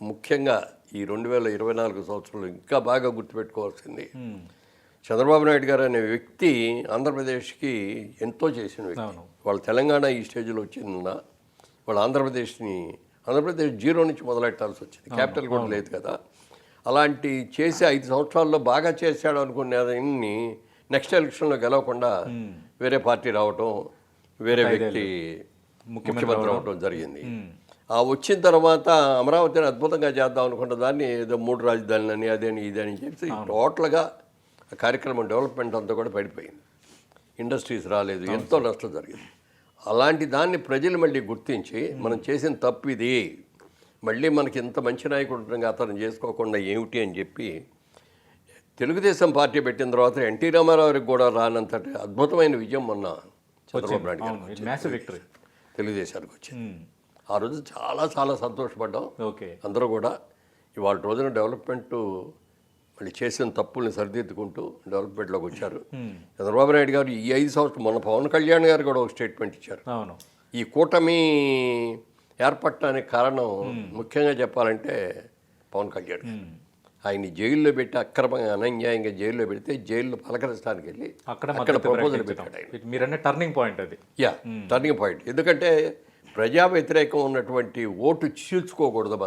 ముఖ్యంగా ఈ 2024 సంవత్సరంలో ఇంకా బాగా గుర్తుపెట్టుకోవాల్సింది చంద్రబాబు నాయుడు గారు అనే వ్యక్తి ఆంధ్రప్రదేశ్కి ఎంతో చేసిన వ్యక్తి. వాళ్ళు తెలంగాణ ఈ స్టేజ్లో వచ్చిందన్న వాళ్ళు ఆంధ్రప్రదేశ్ జీరో నుంచి మొదలెట్టాల్సి వచ్చింది. క్యాపిటల్ కూడా లేదు కదా. అలాంటి చేసి 5 సంవత్సరాల్లో బాగా చేశాడు అనుకునేదాన్ని నెక్స్ట్ ఎలక్షన్లో గెలవకుండా వేరే పార్టీ రావటం, వేరే వ్యక్తి ముఖ్యమంత్రి అవటం జరిగింది. ఆ వచ్చిన తర్వాత అమరావతిని అద్భుతంగా చేద్దాం అనుకున్న దాన్ని ఏదో 3 రాజధానులని అదేని ఇదని చెప్పి టోటల్గా కార్యక్రమం డెవలప్మెంట్ అంతా కూడా పడిపోయింది. ఇండస్ట్రీస్ రాలేదు, ఎంతో నష్టం జరిగింది. అలాంటి దాన్ని ప్రజలు మళ్ళీ గుర్తించి మనం చేసిన తప్పు ఇది, మళ్ళీ మనకి ఇంత మంచి నాయకుడు అతను చేసుకోకుండా ఏమిటి అని చెప్పి తెలుగుదేశం పార్టీ పెట్టిన తర్వాత ఎన్టీ రామారావుకి కూడా రానంతటి అద్భుతమైన విజయం మొన్న చంద్రబాబు నాయుడు గారు తెలుగుదేశానికి వచ్చింది. ఆ రోజు చాలా చాలా సంతోషపడ్డాం అందరూ కూడా. ఇవాళ రోజున డెవలప్మెంట్ మళ్ళీ చేసిన తప్పుల్ని సరిదిద్దుకుంటూ డెవలప్మెంట్లోకి వచ్చారు. చంద్రబాబు నాయుడు గారు ఈ 5 సంవత్సరం మొన్న పవన్ కళ్యాణ్ గారు కూడా ఒక స్టేట్మెంట్ ఇచ్చారు. ఈ కూటమి ఏర్పడటానికి కారణం ముఖ్యంగా చెప్పాలంటే పవన్ కళ్యాణ్ గారు. ఆయన్ని జైల్లో పెట్టి అక్రమంగా అన్యాయంగా జైల్లో పెడితే జైల్లో పలకరించడానికి వెళ్ళి అక్కడ ప్రపోజల్ పెట్టాడు ఆయన. మీరన్న టర్నింగ్ పాయింట్ అది. Turning point. ఎందుకంటే ప్రజా వ్యతిరేకం ఉన్నటువంటి ఓటు చీల్చుకోకూడదు.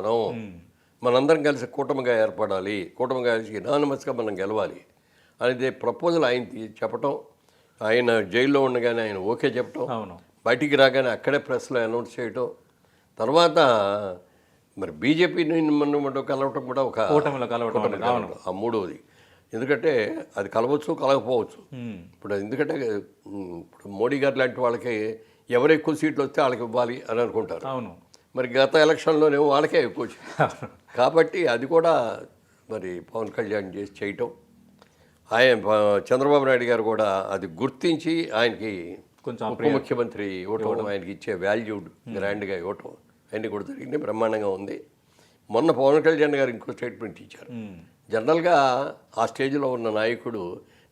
మనందరం కలిసి కూటమిగా ఏర్పడాలి, కూటమిగా కలిసి యునానిమస్గా మనం గెలవాలి అనేది ప్రపోజల్ ఆయన చెప్పటం, ఆయన జైల్లో ఉండగానే ఆయన ఓకే చెప్పటం, బయటికి రాగానే అక్కడే ప్రెస్లో అనౌన్స్ చేయటం, తర్వాత మరి బీజేపీని మనం కలవటం కూడా ఒక ఆ మూడవది. ఎందుకంటే అది కలవచ్చు కలగపోవచ్చు. ఇప్పుడు ఎందుకంటే ఇప్పుడు మోడీ గారు లాంటి వాళ్ళకి ఎవరు ఎక్కువ సీట్లు వస్తే వాళ్ళకి ఇవ్వాలి అని అనుకుంటారు. మరి గత ఎలక్షన్లోనేమో వాళ్ళకే ఎక్కువ కాబట్టి అది కూడా మరి పవన్ కళ్యాణ్ చేయటం, ఆయన చంద్రబాబు నాయుడు గారు కూడా అది గుర్తించి ఆయనకి కొంచెం ఉప ముఖ్యమంత్రి ఇవ్వటం, ఆయనకి ఇచ్చే వాల్యూ గ్రాండ్గా ఇవ్వటం అన్నీ కూడా జరిగింది. బ్రహ్మాండంగా ఉంది. మొన్న పవన్ కళ్యాణ్ గారు ఇంకో స్టేట్మెంట్ ఇచ్చారు. జనరల్గా ఆ స్టేజ్లో ఉన్న నాయకుడు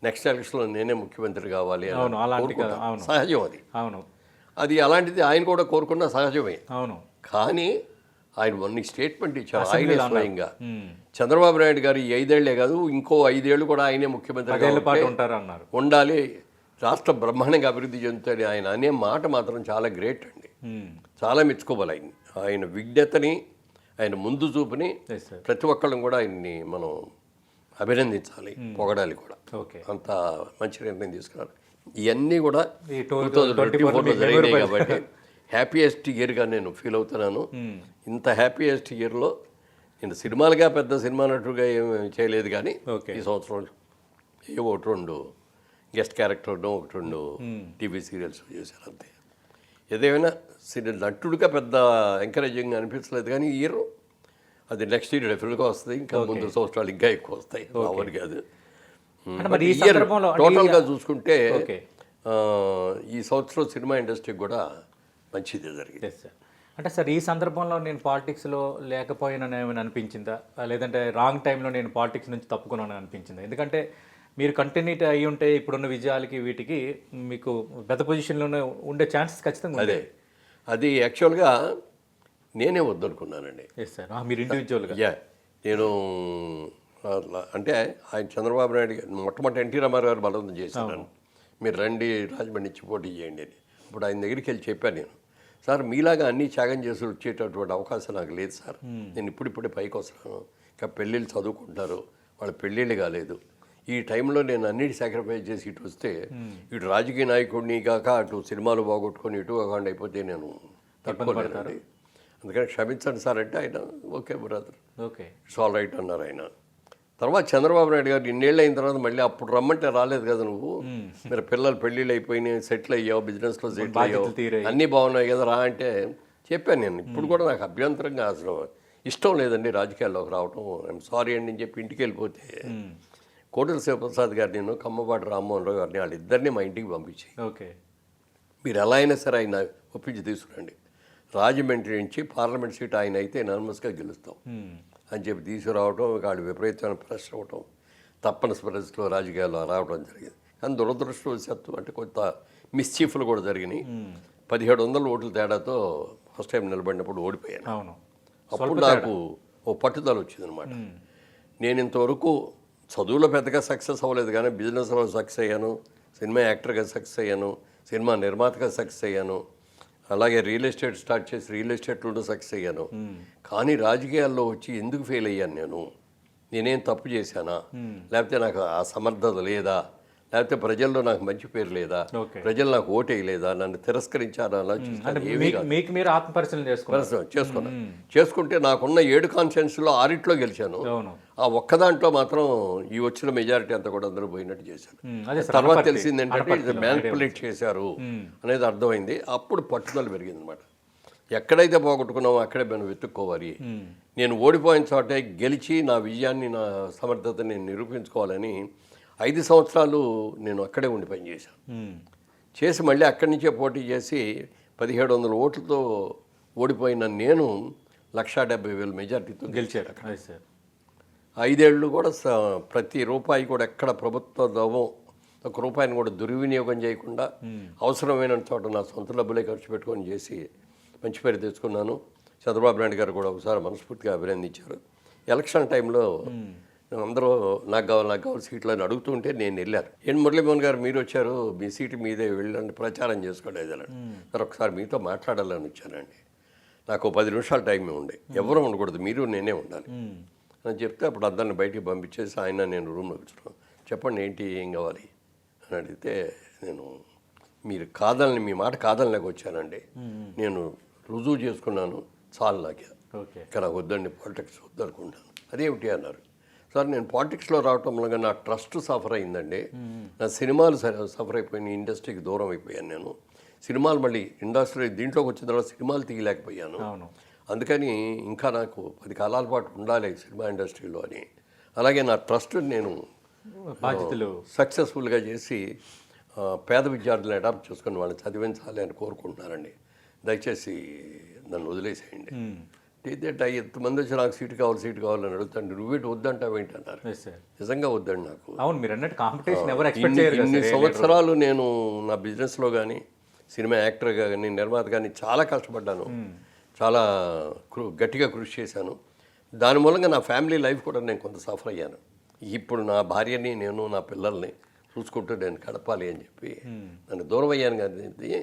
నెక్స్ట్ ఎలక్షన్లో నేనే ముఖ్యమంత్రి కావాలి అని సహజం. అది అలాంటిది ఆయన కూడా కోరుకున్న సహజమే. కానీ ఆయన మొన్న స్టేట్మెంట్ ఇచ్చారు ఆయనే స్వయంగా. చంద్రబాబు నాయుడు గారు ఈ 5 ఏళ్లే కాదు, ఇంకో 5 ఏళ్ళు కూడా ఆయనే ముఖ్యమంత్రిగా ఉండాలి, రాష్ట్రం బ్రహ్మాండంగా అభివృద్ధి చెందుతుంది ఆయన అనే మాట మాత్రం చాలా గ్రేట్ అండి. చాలా మెచ్చుకోవాలి ఆయన విజ్ఞతని, ఆయన ముందు చూపుని. ప్రతి ఒక్కళ్ళం కూడా ఆయన్ని మనం అభినందించాలి, పొగడాలి కూడా. అంత మంచి నిర్ణయం తీసుకున్నారు. ఇవన్నీ కూడా 2024లో జరిగినాయి కాబట్టి హ్యాపీయెస్ట్ ఇయర్గా నేను ఫీల్ అవుతున్నాను. ఇంత హ్యాపీయెస్ట్ ఇయర్లో నేను సినిమాలుగా పెద్ద సినిమా నటుడుగా ఏమి చేయలేదు, కానీ ఈ సంవత్సరం ఏవో 1-2 గెస్ట్ క్యారెక్టర్ను 1-2 టీవీ సీరియల్స్ చేశారు అంతే. ఏదేమైనా నటుడుగా పెద్ద ఎంకరేజింగ్ అనిపించలేదు, కానీ ఈ ఇయర్ అది నెక్స్ట్ ఇయర్ డెఫినెట్గా వస్తుంది. ఇంకా ముందు సంవత్సరాలు ఇంకా ఎక్కువ వస్తాయి. అవన్నీ కాదు, టోటల్గా చూసుకుంటే ఈ సంవత్సరం సినిమా ఇండస్ట్రీకి కూడా మంచిది జరిగింది. అంటే సార్, ఈ సందర్భంలో నేను పాలిటిక్స్లో లేకపోయినా ఏమైనా అనిపించిందా, లేదంటే రాంగ్ టైంలో నేను పాలిటిక్స్ నుంచి తప్పుకున్నాను అనిపించిందా? ఎందుకంటే మీరు కంటిన్యూటీ అయ్యి ఉంటే ఇప్పుడున్న విజయాలకి వీటికి మీకు పెద్ద పొజిషన్లోనే ఉండే ఛాన్సెస్ ఖచ్చితంగా అదే. అది యాక్చువల్గా నేనే వద్దనుకున్నానండి. సార్, మీరు ఇండివిజువల్గా నేను అంటే ఆయన చంద్రబాబు నాయుడు మొట్టమొదటి ఎన్టీ రామారావు గారు బలవంతం చేశాను, మీరు రండి రాజమండ్రి నుంచి పోటీ చేయండి అని. ఇప్పుడు ఆయన దగ్గరికి వెళ్ళి చెప్పాను నేను, సార్ మీలాగా అన్నీ త్యాగం చేసి వచ్చేటటువంటి అవకాశం నాకు లేదు సార్, నేను ఇప్పుడిప్పుడే పైకి వస్తున్నాను, ఇంకా పెళ్ళిళ్ళు చదువుకుంటారు, వాళ్ళ పెళ్ళిళ్ళు కాలేదు, ఈ టైంలో నేను అన్నిటి సాక్రిఫైస్ చేసి ఇటు వస్తే ఇటు రాజకీయ నాయకుడిని కాక అటు సినిమాలు బాగొట్టుకొని ఇటు కాకుండా అయిపోతే నేను తట్టుకోలేనండి, అందుకని క్షమించండి సార్ అంటే ఆయన okay brother, it's all right అన్నారు ఆయన. తర్వాత చంద్రబాబు నాయుడు గారు ఇన్నేళ్ళు అయిన తర్వాత మళ్ళీ అప్పుడు రమ్మంటే రాలేదు కదా నువ్వు, మీరు పిల్లలు పెళ్ళిళ్ళు అయిపోయినాయి, సెటిల్ అయ్యావు, బిజినెస్లో సెటిల్ అయ్యావు, అన్నీ బాగున్నాయి కదా రా అంటే చెప్పాను నేను. ఇప్పుడు కూడా నాకు అభ్యంతరంగా అసలు ఇష్టం లేదండి రాజకీయాల్లోకి రావటం, ఐఎమ్ సారీ అండి అని చెప్పి ఇంటికి వెళ్ళిపోతే కోటల శివప్రసాద్ గారు నేను కమ్మపాటి రామ్మోహన్ రావు గారిని వాళ్ళిద్దరినీ మా ఇంటికి పంపించాయి. మీరు ఎలా అయినా సరే ఆయన ఒప్పించి తీసుకురండి, రాజమండ్రి నుంచి పార్లమెంట్ సీట్ ఆయన అయితే ఎనానమస్గా గెలుస్తాం అని చెప్పి తీసుకురావటం, వాళ్ళు విపరీతమైన ప్రెషర్ అవ్వటం, తప్పనిసరి పరిస్థితిలో రాజకీయాల్లో రావడం జరిగింది. కానీ దురదృష్టవశాత్తు అంటే కొంత మిస్చీఫ్లు కూడా జరిగినాయి. 1700 ఓట్ల తేడాతో ఫస్ట్ టైం నిలబడినప్పుడు ఓడిపోయాను. అప్పుడు నాకు ఓ పట్టుదల వచ్చిందనమాట. నేను ఇంతవరకు చదువులో పెద్దగా సక్సెస్ అవ్వలేదు, కానీ బిజినెస్లో సక్సెస్ అయ్యాను, సినిమా యాక్టర్గా సక్సెస్ అయ్యాను, సినిమా నిర్మాతగా సక్సెస్ అయ్యాను, అలాగే రియల్ ఎస్టేట్ స్టార్ట్ చేసి రియల్ ఎస్టేట్లో సక్సెస్ అయ్యాను. కానీ రాజకీయాల్లో వచ్చి ఎందుకు ఫెయిల్ అయ్యాను? నేనేం తప్పు చేశానా, లేకపోతే నాకు ఆ సమర్థత లేదా, లేకపోతే ప్రజల్లో నాకు మంచి పేరు లేదా, ప్రజలు నాకు ఓటేయలేదా, నన్ను తిరస్కరించారా మీకు మీరు ఆత్మపరిశీలన చేసుకుంటే నాకున్న 7 కాన్స్టిట్యున్సీలో 6 గెలిచాను. ఆ ఒక్క దాంట్లో మాత్రం ఈ వచ్చిన మెజారిటీ అంతా కూడా అందరూ పోయినట్టు చేశాను. తర్వాత తెలిసింది ఏంటంటే ఇది మ్యానిపులేట్ చేశారు అనేది అర్థమైంది. అప్పుడు పట్టుదల పెరిగింది అనమాట. ఎక్కడైతే పోగొట్టుకున్నామో అక్కడే మనం వెతుక్కోవాలి. నేను ఓడిపోయిన చోటే గెలిచి నా విజయాన్ని, నా సమర్థతని నేను నిరూపించుకోవాలని 5 సంవత్సరాలు నేను అక్కడే ఉండి పనిచేశాను. చేసి మళ్ళీ అక్కడి నుంచే పోటీ చేసి 1700 ఓట్లతో ఓడిపోయిన నేను 1,70,000 మెజార్టీతో గెలిచాడు అక్కడ. 5 ఏళ్ళు కూడా ప్రతి రూపాయి కూడా ఎక్కడ ప్రభుత్వ దవం ఒక రూపాయిని కూడా దుర్వినియోగం చేయకుండా అవసరమైన చోట నా సొంత డబ్బులే ఖర్చు పెట్టుకొని చేసి మంచి పేరు తెచ్చుకున్నాను. చంద్రబాబు నాయుడు గారు కూడా ఒకసారి మనస్ఫూర్తిగా అభినందించారు. ఎలక్షన్ టైంలో అందరూ నాకు కావాలి సీట్లు అని అడుగుతుంటే నేను వెళ్ళాను. మురళీమోహన్ గారు మీరు వచ్చారు, మీ సీటు మీదే వెళ్ళండి, ప్రచారం చేసుకోలేదు అన్నాడు. సార్ ఒకసారి మీతో మాట్లాడాలని వచ్చానండి, నాకు 10 నిమిషాలు టైం ఉండే, ఎవరు ఉండకూడదు, మీరు నేనే ఉండాలి అని చెప్తే అప్పుడు అందరిని బయటికి పంపించేసి ఆయన నేను రూమ్లో కూర్చున్నాను. చెప్పండి ఏంటి, ఏం కావాలి అని అడిగితే, నేను మీరు కాదని, మీ మాట కాదనిలాగా వచ్చానండి, నేను రుజువు చేసుకున్నాను, చాలు నాకే, ఇక్కడ వద్దండి, పాలిటిక్స్ వద్దనుకుంటాను. అదేమిటి అన్నారు. సార్ నేను పాలిటిక్స్లో రావటం వల్ల నా ట్రస్ట్ సఫర్ అయిందండి, నా సినిమాలు సఫర్ అయిపోయినాయి, ఇండస్ట్రీకి దూరం అయిపోయాను నేను, సినిమాలు మళ్ళీ ఇండస్ట్రీ దీంట్లోకి వచ్చిన తర్వాత సినిమాలు తీయలేకపోయాను, అందుకని ఇంకా నాకు 10 కాలాల పాటు ఉండాలి సినిమా ఇండస్ట్రీలో అని, అలాగే నా ట్రస్ట్ నేను బాధ్యతలు సక్సెస్ఫుల్గా చేసి పేద విద్యార్థులను అడాప్ట్ చేసుకుని వాళ్ళని చదివించాలి అని కోరుకుంటున్నానండి, దయచేసి నన్ను వదిలేసేయండి. అయితే ఎంతమంది వచ్చి నాకు సీటు కావాలని అడుగుతాను, నువ్వేంటి వద్దంటావు ఏంటి అన్నారు. నిజంగా వద్దండి నాకు. అవును, మీరు అన్నట్టు కాంపిటీషన్ ఎవరు ఇన్ని సంవత్సరాలు నేను నా బిజినెస్లో కానీ, సినిమా యాక్టర్గా కానీ, నిర్మాత కానీ చాలా కష్టపడ్డాను, చాలా గట్టిగా కృషి చేశాను. దాని మూలంగా నా ఫ్యామిలీ లైఫ్ కూడా నేను కొంత సఫర్ అయ్యాను. ఇప్పుడు నా భార్యని, నేను నా పిల్లల్ని చూసుకుంటూ నేను గడపాలి అని చెప్పి నన్ను దూరం అయ్యాను. కానీ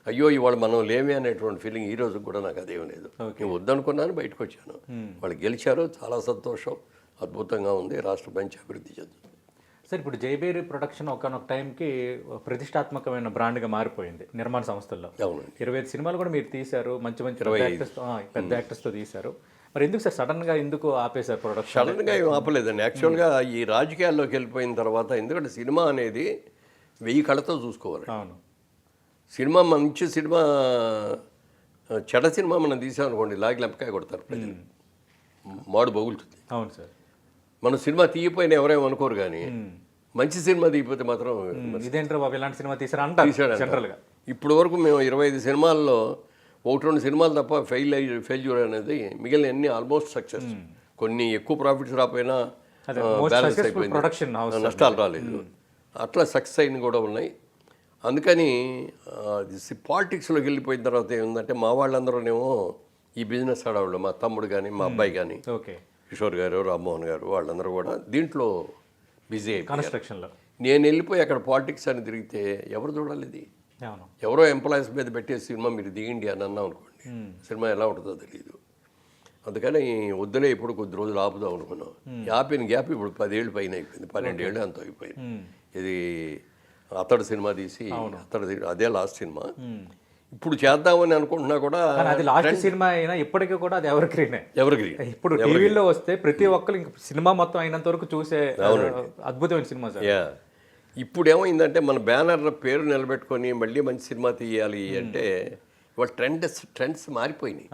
అయ్యో ఇవాళ మనం లేమే అనేటువంటి ఫీలింగ్ ఈ రోజు కూడా నాకు అదేం లేదు. నేను వద్దనుకున్నాను, బయటకు వచ్చాను, వాళ్ళు గెలిచారు, చాలా సంతోషం, అద్భుతంగా ఉంది, రాష్ట్ర మంచి అభివృద్ధి చెందుతుంది. సార్ ఇప్పుడు జైబేరి ప్రొడక్షన్ ఒకనొక టైంకి ప్రతిష్టాత్మకమైన బ్రాండ్గా మారిపోయింది నిర్మాణ సంస్థల్లో. అవునండి, 25 సినిమాలు కూడా మీరు తీశారు, మంచి పెద్ద యాక్టర్స్తో తీశారు. మరి ఎందుకు సార్ సడన్గా ఎందుకు ఆపేశారు ప్రొడక్షన్? సడన్గా ఏం ఆపలేదండి. యాక్చువల్గా ఈ రాజకీయాల్లోకి వెళ్ళిపోయిన తర్వాత, ఎందుకంటే సినిమా అనేది 1000 కళ్ళతో చూసుకోవాలి. అవును, సినిమా మంచి సినిమా, చెడ సినిమా మనం తీసామనుకోండి, లాగి లెంపకాయ కొడతారు ప్రజలు, మాడు బగులుతుంది. అవును సార్, మనం సినిమా తీయపోయినా ఎవరేమో అనుకోరు, కానీ మంచి సినిమా తీయపోతే మాత్రం ఇదేంటారు బాబు ఇలాంటి సినిమా తీసారా అంటారు జనరల్గా. ఇప్పుడు వరకు మేము 25 సినిమాల్లో 1-2 సినిమాలు తప్ప ఫెయిల్యూర్ అనేది, మిగిలిన అన్ని ఆల్మోస్ట్ సక్సెస్. కొన్ని ఎక్కువ ప్రాఫిట్స్ రాకపోయినా బ్యాలెన్స్ అయిపోయింది, నష్టాలు రాలేదు, అట్లా సక్సెస్ అయినవి కూడా ఉన్నాయి. అందుకని పాలిటిక్స్లోకి వెళ్ళిపోయిన తర్వాత ఏముందంటే, మా వాళ్ళందరూనేమో ఈ బిజినెస్ ఆడవాళ్ళు, మా తమ్ముడు కానీ, మా అబ్బాయి కానీ, కిషోర్ గారు, రామ్మోహన్ గారు, వాళ్ళందరూ కూడా దీంట్లో బిజీ అయిపోయి కన్స్ట్రక్షన్లో. నేను వెళ్ళిపోయి అక్కడ పాలిటిక్స్ అని తిరిగితే ఎవరు చూడాలి, ఇది ఎవరో ఎంప్లాయీస్ మీద పెట్టే సినిమా మీరు దిగండి అని అన్నాం అనుకోండి, సినిమా ఎలా ఉంటుందో తెలియదు. అందుకని వద్దులే, ఇప్పుడు కొద్ది రోజులు ఆపుదాం అనుకున్నాం. ఆపిన గ్యాప్ ఇప్పుడు 10 ఏళ్ళు పైన అయిపోయింది, 12 ఏళ్ళు అంత అయిపోయింది. ఇది అతడు సినిమా తీసి, అదే లాస్ట్ సినిమా. ఇప్పుడు చేద్దామని అనుకుంటున్నా కూడా, అది లాస్ట్ సినిమా అయినా ఇప్పటికీ కూడా అది ఎవరిగ్రీన్. ఇప్పుడు టీవీలో వస్తే ప్రతి ఒక్కరు ఇంక సినిమా మొత్తం అయినంత వరకు చూసే అద్భుతమైన సినిమా సార్. ఇప్పుడు ఏమైందంటే, మన బ్యానర్ పేరు నిలబెట్టుకొని మళ్ళీ మంచి సినిమా తీయాలి అంటే ఇవాళ ట్రెండ్స్ మారిపోయినాయి.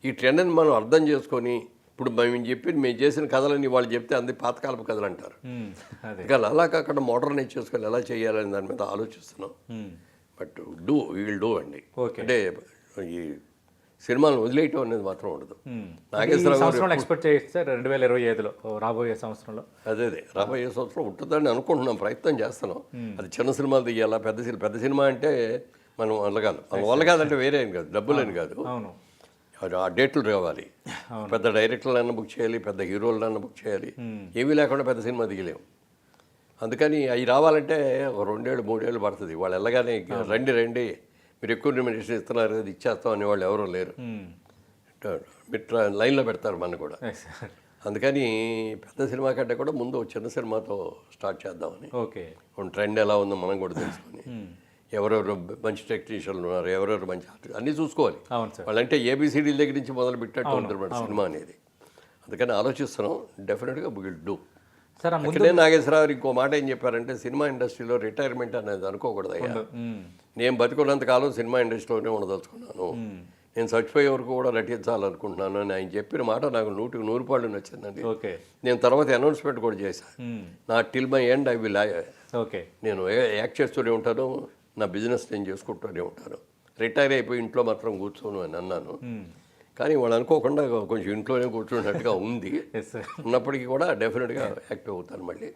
ఈ ట్రెండ్ని మనం అర్థం చేసుకొని, ఇప్పుడు మేము చేసిన కథలని వాళ్ళు చెప్తే అంది పాతకాలపు కథలు అంటారు, కానీ అలా కాకుండా మోడర్నైజ్ చేసుకొని ఎలా చేయాలని దాని మీద ఆలోచిస్తున్నాం. బట్ వీల్ డూ అండి. అంటే ఈ సినిమాలను వదిలేయటం అనేది మాత్రం ఉండదు. నాగేశ్వరరావు ఎక్స్పెక్ట్ చేస్తే 2025లో రాబోయే సంవత్సరంలో అదే రాబోయే సంవత్సరం ఉంటుందని అనుకుంటున్నాం, ప్రయత్నం చేస్తున్నాం. అది చిన్న సినిమాలు తీయాలా, పెద్ద సినిమా అంటే మనం వల్ల కాదు, మన వల్ల కాదంటే వేరే ఏం కాదు, డబ్బులని కాదు, ఆ డేట్లు రావాలి. పెద్ద డైరెక్టర్లన్నా బుక్ చేయాలి, పెద్ద హీరోలన్నా బుక్ చేయాలి. ఏమీ లేకుండా పెద్ద సినిమా దిగలేము. అందుకని అవి రావాలంటే ఒక 2 ఏళ్ళు 3 ఏళ్ళు పడుతుంది. వాళ్ళు వెళ్ళగానే రండి మీరు ఎక్కువ రెమ్యునరేషన్ ఇస్తున్నారు అది ఇచ్చేస్తాం అనేవాళ్ళు ఎవరూ లేరు. మీరు లైన్లో పెడతారు మన కూడా. అందుకని పెద్ద సినిమా కంటే కూడా ముందు చిన్న సినిమాతో స్టార్ట్ చేద్దామని. ఓకే. ట్రెండ్ ఎలా ఉందో మనం కూడా తెలుసుకొని ఎవరెవరు మంచి టెక్నీషియన్లు ఉన్నారు, ఎవరెవరు మంచి ఆర్టిస్ట్ అన్నీ చూసుకోవాలి. అవును సార్. వాళ్ళంటే ఏబిసిడీల దగ్గర నుంచి మొదలు పెట్టినట్టు ఉంటుంది మన సినిమా అనేది. అందుకని ఆలోచిస్తున్నాం. డెఫినెట్గా విల్ డూ. సార్ అక్కడే నాగేశ్వరరావు ఇంకో మాట ఏం చెప్పారంటే సినిమా ఇండస్ట్రీలో రిటైర్మెంట్ అనేది అనుకోకూడదు అయ్యా. నేను బతుకున్నంత కాలం సినిమా ఇండస్ట్రీలోనే ఉండదలుచుకున్నాను, నేను చచ్చిపోయే వరకు కూడా నటించాలనుకుంటున్నాను అని ఆయన చెప్పిన మాట నాకు 100కి 100 పాళ్ళు నచ్చిందండి. ఓకే. నేను తర్వాత అనౌన్స్మెంట్ కూడా చేశాను. నా till my end I will. Okay. నేను యాక్ట్ చేస్తూనే ఉంటాను, నా బిజినెస్ నేను చేసుకుంటూనే ఉంటాను, రిటైర్ అయిపోయి ఇంట్లో మాత్రం కూర్చోను అని అన్నాను. కానీ వాళ్ళు అనుకోకుండా కొంచెం ఇంట్లోనే కూర్చున్నట్టుగా ఉంది. ఉన్నప్పటికీ కూడా డెఫినెట్గా యాక్టివ్ అవుతాను, మళ్ళీ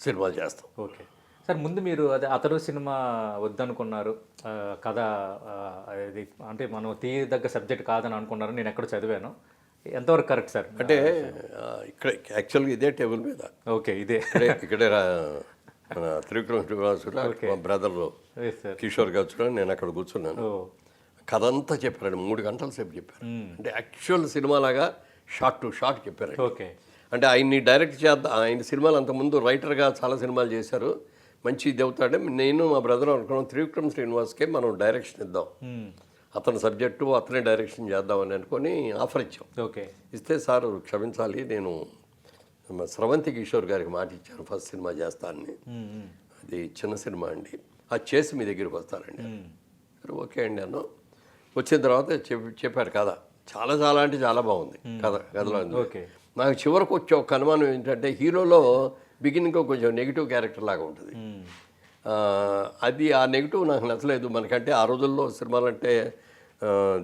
సినిమాలు చేస్తాం. Okay sir. ముందు మీరు అతడు సినిమా వద్దనుకున్నారు, కథ అది అంటే మనం తీయదగ్గ సబ్జెక్ట్ కాదని అనుకున్నారు, నేను ఎక్కడ చదివాను. ఎంతవరకు కరెక్ట్ సార్? అంటే ఇక్కడ యాక్చువల్గా ఇదే టేబుల్ మీద. ఓకే. ఇదే ఇక్కడే మన త్రివిక్రమ్ శ్రీనివాసుడు మా బ్రదర్ కిషోర్ గారు నేను అక్కడ కూర్చున్నాను. కథ అంతా చెప్పారండి, 3 గంటల సేపు చెప్పారు. అంటే యాక్చువల్ సినిమాలాగా షార్ట్ టు షార్ట్ చెప్పారు. ఓకే. అంటే ఆయన్ని డైరెక్ట్ చేద్దాం, ఆయన సినిమాలు అంతకుముందు రైటర్గా చాలా సినిమాలు చేశారు, మంచి ఇది అవుతాడే. నేను మా బ్రదర్ అనుకున్నాం త్రివిక్రమ్ శ్రీనివాస్కే మనం డైరెక్షన్ ఇద్దాం, అతని సబ్జెక్టు అతనే డైరెక్షన్ చేద్దామని అనుకొని ఆఫర్ ఇచ్చాం. ఓకే. ఇస్తే సార్ క్షమించాలి, నేను స్రవంతి కిషోర్ గారికి మాట ఇచ్చాను ఫస్ట్ సినిమా చేస్తానని, అది చిన్న సినిమా అండి, అది చేసి మీ దగ్గరికి వస్తానండి. సరే ఓకే అండి అన్న. వచ్చిన తర్వాత చెప్పారు కథ చాలా అంటే చాలా బాగుంది కథలో. నాకు చివరికి వచ్చే ఒక అనుమానం ఏంటంటే హీరోలో బిగినింగ్లో కొంచెం నెగిటివ్ క్యారెక్టర్ లాగా ఉంటుంది. అది ఆ నెగిటివ్ నాకు నచ్చలేదు. మనకంటే ఆ రోజుల్లో సినిమాలు అంటే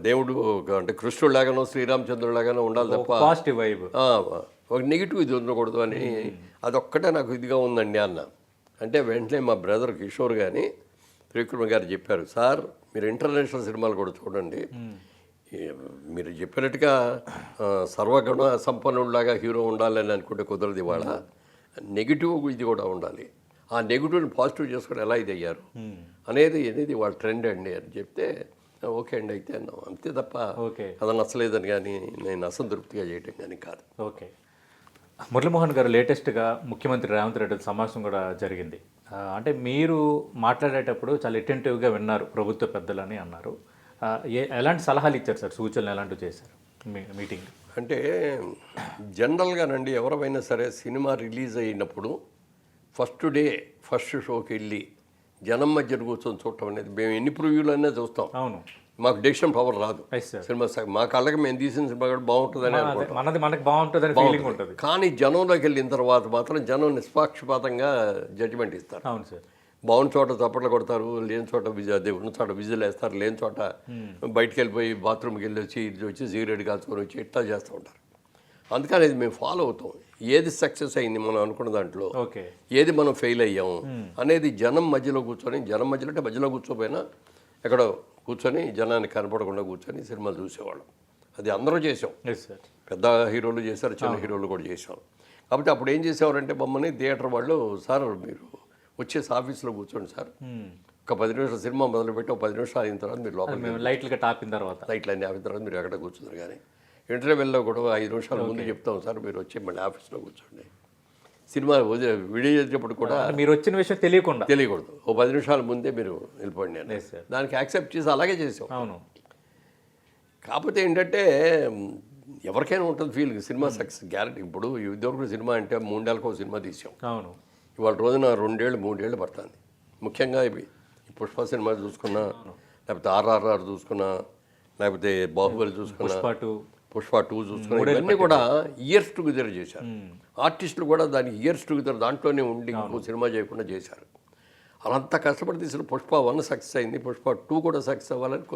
దేవుడు అంటే కృష్ణుడిలాగానో శ్రీరామచంద్రుడిలాగానో ఉండాలి తప్ప పాజిటివ్ వైబ్, ఒక నెగిటివ్ ఇది ఉండకూడదు అని అదొక్కటే నాకు ఇదిగా ఉందండి అన్న. అంటే వెంటనే మా బ్రదర్ కిషోర్ కానీ త్రివిక్రమ్ గారు చెప్పారు, సార్ మీరు ఇంటర్నేషనల్ సినిమాలు కూడా చూడండి, మీరు చెప్పినట్టుగా సర్వగుణ సంపన్నుడిలాగా హీరో ఉండాలని అనుకుంటే కుదరదు, ఇవాళ నెగిటివ్ ఇది కూడా ఉండాలి, ఆ నెగిటివ్ని పాజిటివ్ చేసుకుని ఎలా ఇది అయ్యారు అనేది వాళ్ళ ట్రెండ్ అండి అని చెప్తే ఓకే అండి అయితే అన్నాం, అంతే తప్ప అది నచ్చలేదని కానీ నేను అసంతృప్తిగా చేయటం కానీ కాదు. ఓకే. మురళీమోహన్ గారు లేటెస్ట్గా ముఖ్యమంత్రి రేవంత్ రెడ్డి సమావేశం కూడా జరిగింది. అంటే మీరు మాట్లాడేటప్పుడు చాలా అటెంటివ్గా విన్నారు ప్రభుత్వ పెద్దలని అన్నారు. ఎలాంటి సలహాలు ఇచ్చారు సార్, సూచనలు ఎలాంటివి చేశారు మీటింగ్? అంటే జనరల్గానండి ఎవరైనా సరే సినిమా రిలీజ్ అయినప్పుడు ఫస్ట్ డే ఫస్ట్ షోకి వెళ్ళి జనం మధ్య కూర్చొని చూడటం అనేది మేము ఎన్ని ప్రివ్యూలు అయినా చూస్తాం. అవును. మాకు డెసిషన్ పవర్ రాదు. సినిమా మా కళ్ళకి మేము తీసిన సినిమా కూడా బాగుంటుందని అనుకుంటాం. కానీ జనంలోకి వెళ్ళిన తర్వాత మాత్రం జనం నిష్పాక్షపాతంగా జడ్జిమెంట్ ఇస్తారు. అవును సార్. బాగున్న చోట చప్పట్లు కొడతారు, లేని చోట ఉన్న చోట విజిల్ వేస్తారు, లేని చోట బయటికి వెళ్ళిపోయి బాత్రూమ్కి వెళ్ళి వచ్చి ఇది వచ్చి సిగరెట్ కాల్చుకొని వచ్చి ఇట్లా చేస్తూ ఉంటారు. అందుకని ఇది మేము ఫాలో అవుతాం. ఏది సక్సెస్ అయింది మనం అనుకున్న దాంట్లో, ఏది మనం ఫెయిల్ అయ్యాము అనేది జనం మధ్యలో కూర్చొని, జనం మధ్యలో అంటే మధ్యలో కూర్చోపోయినా ఎక్కడో కూర్చొని జనాన్ని కనపడకుండా కూర్చొని సినిమాలు చూసేవాళ్ళం. అది అందరూ చేసాం, పెద్ద హీరోలు చేశారు, చిన్న హీరోలు కూడా చేసాం. కాబట్టి అప్పుడు ఏం చేసేవారంటే మమ్మల్ని థియేటర్ వాళ్ళు, సార్ మీరు వచ్చేసి ఆఫీస్లో కూర్చోండి సార్, ఒక 10 నిమిషాలు సినిమా మొదలుపెట్టి ఒక 10 నిమిషాలు అయిన తర్వాత మీరు లోపల లైట్లుగా టాపిన తర్వాత లైట్లు అన్నీ ఆపిన తర్వాత మీరు ఎక్కడ కూర్చున్నారు. కానీ ఇంటర్వెల్లో కూడా 5 నిమిషాల ముందు చెప్తాం సార్, మీరు వచ్చి మళ్ళీ ఆఫీస్లో కూర్చోండి. సినిమా విడిచేటప్పుడు కూడా మీరు వచ్చిన విషయం తెలియకూడదు, ఓ 10 నిమిషాల ముందే మీరు వెళ్ళిపోండి అని. దానికి యాక్సెప్ట్ చేసి అలాగే చేసాం. అవును. కాకపోతే ఏంటంటే ఎవరికైనా ఉంటుంది ఫీల్, సినిమా సక్సెస్ గ్యారెంటీ. ఇప్పుడు ఇదివరకు సినిమా అంటే 3 ఏళ్ళకో సినిమా తీసాం. అవును. ఇవాళ రోజున 2 ఏళ్ళు 3 ఏళ్ళు పడుతుంది. ముఖ్యంగా ఇవి పుష్ప సినిమా చూసుకున్నా, లేకపోతే RRR చూసుకున్నా, లేకపోతే బాహుబలి చూసుకున్నా, పుష్ప 2 చూసుకున్నా, ఇవన్నీ కూడా ఇయర్స్ టుగెదర్ చేశారు. ఆర్టిస్టులు కూడా దాన్ని ఇయర్స్ టుగెదర్ దాంట్లోనే ఉండి ఇంకో సినిమా చేయకుండా చేశారు. అలంతా కష్టపడి తీసిన పుష్ప 1 సక్సెస్ అయింది, పుష్ప 2 కూడా సక్సెస్ అవ్వాలని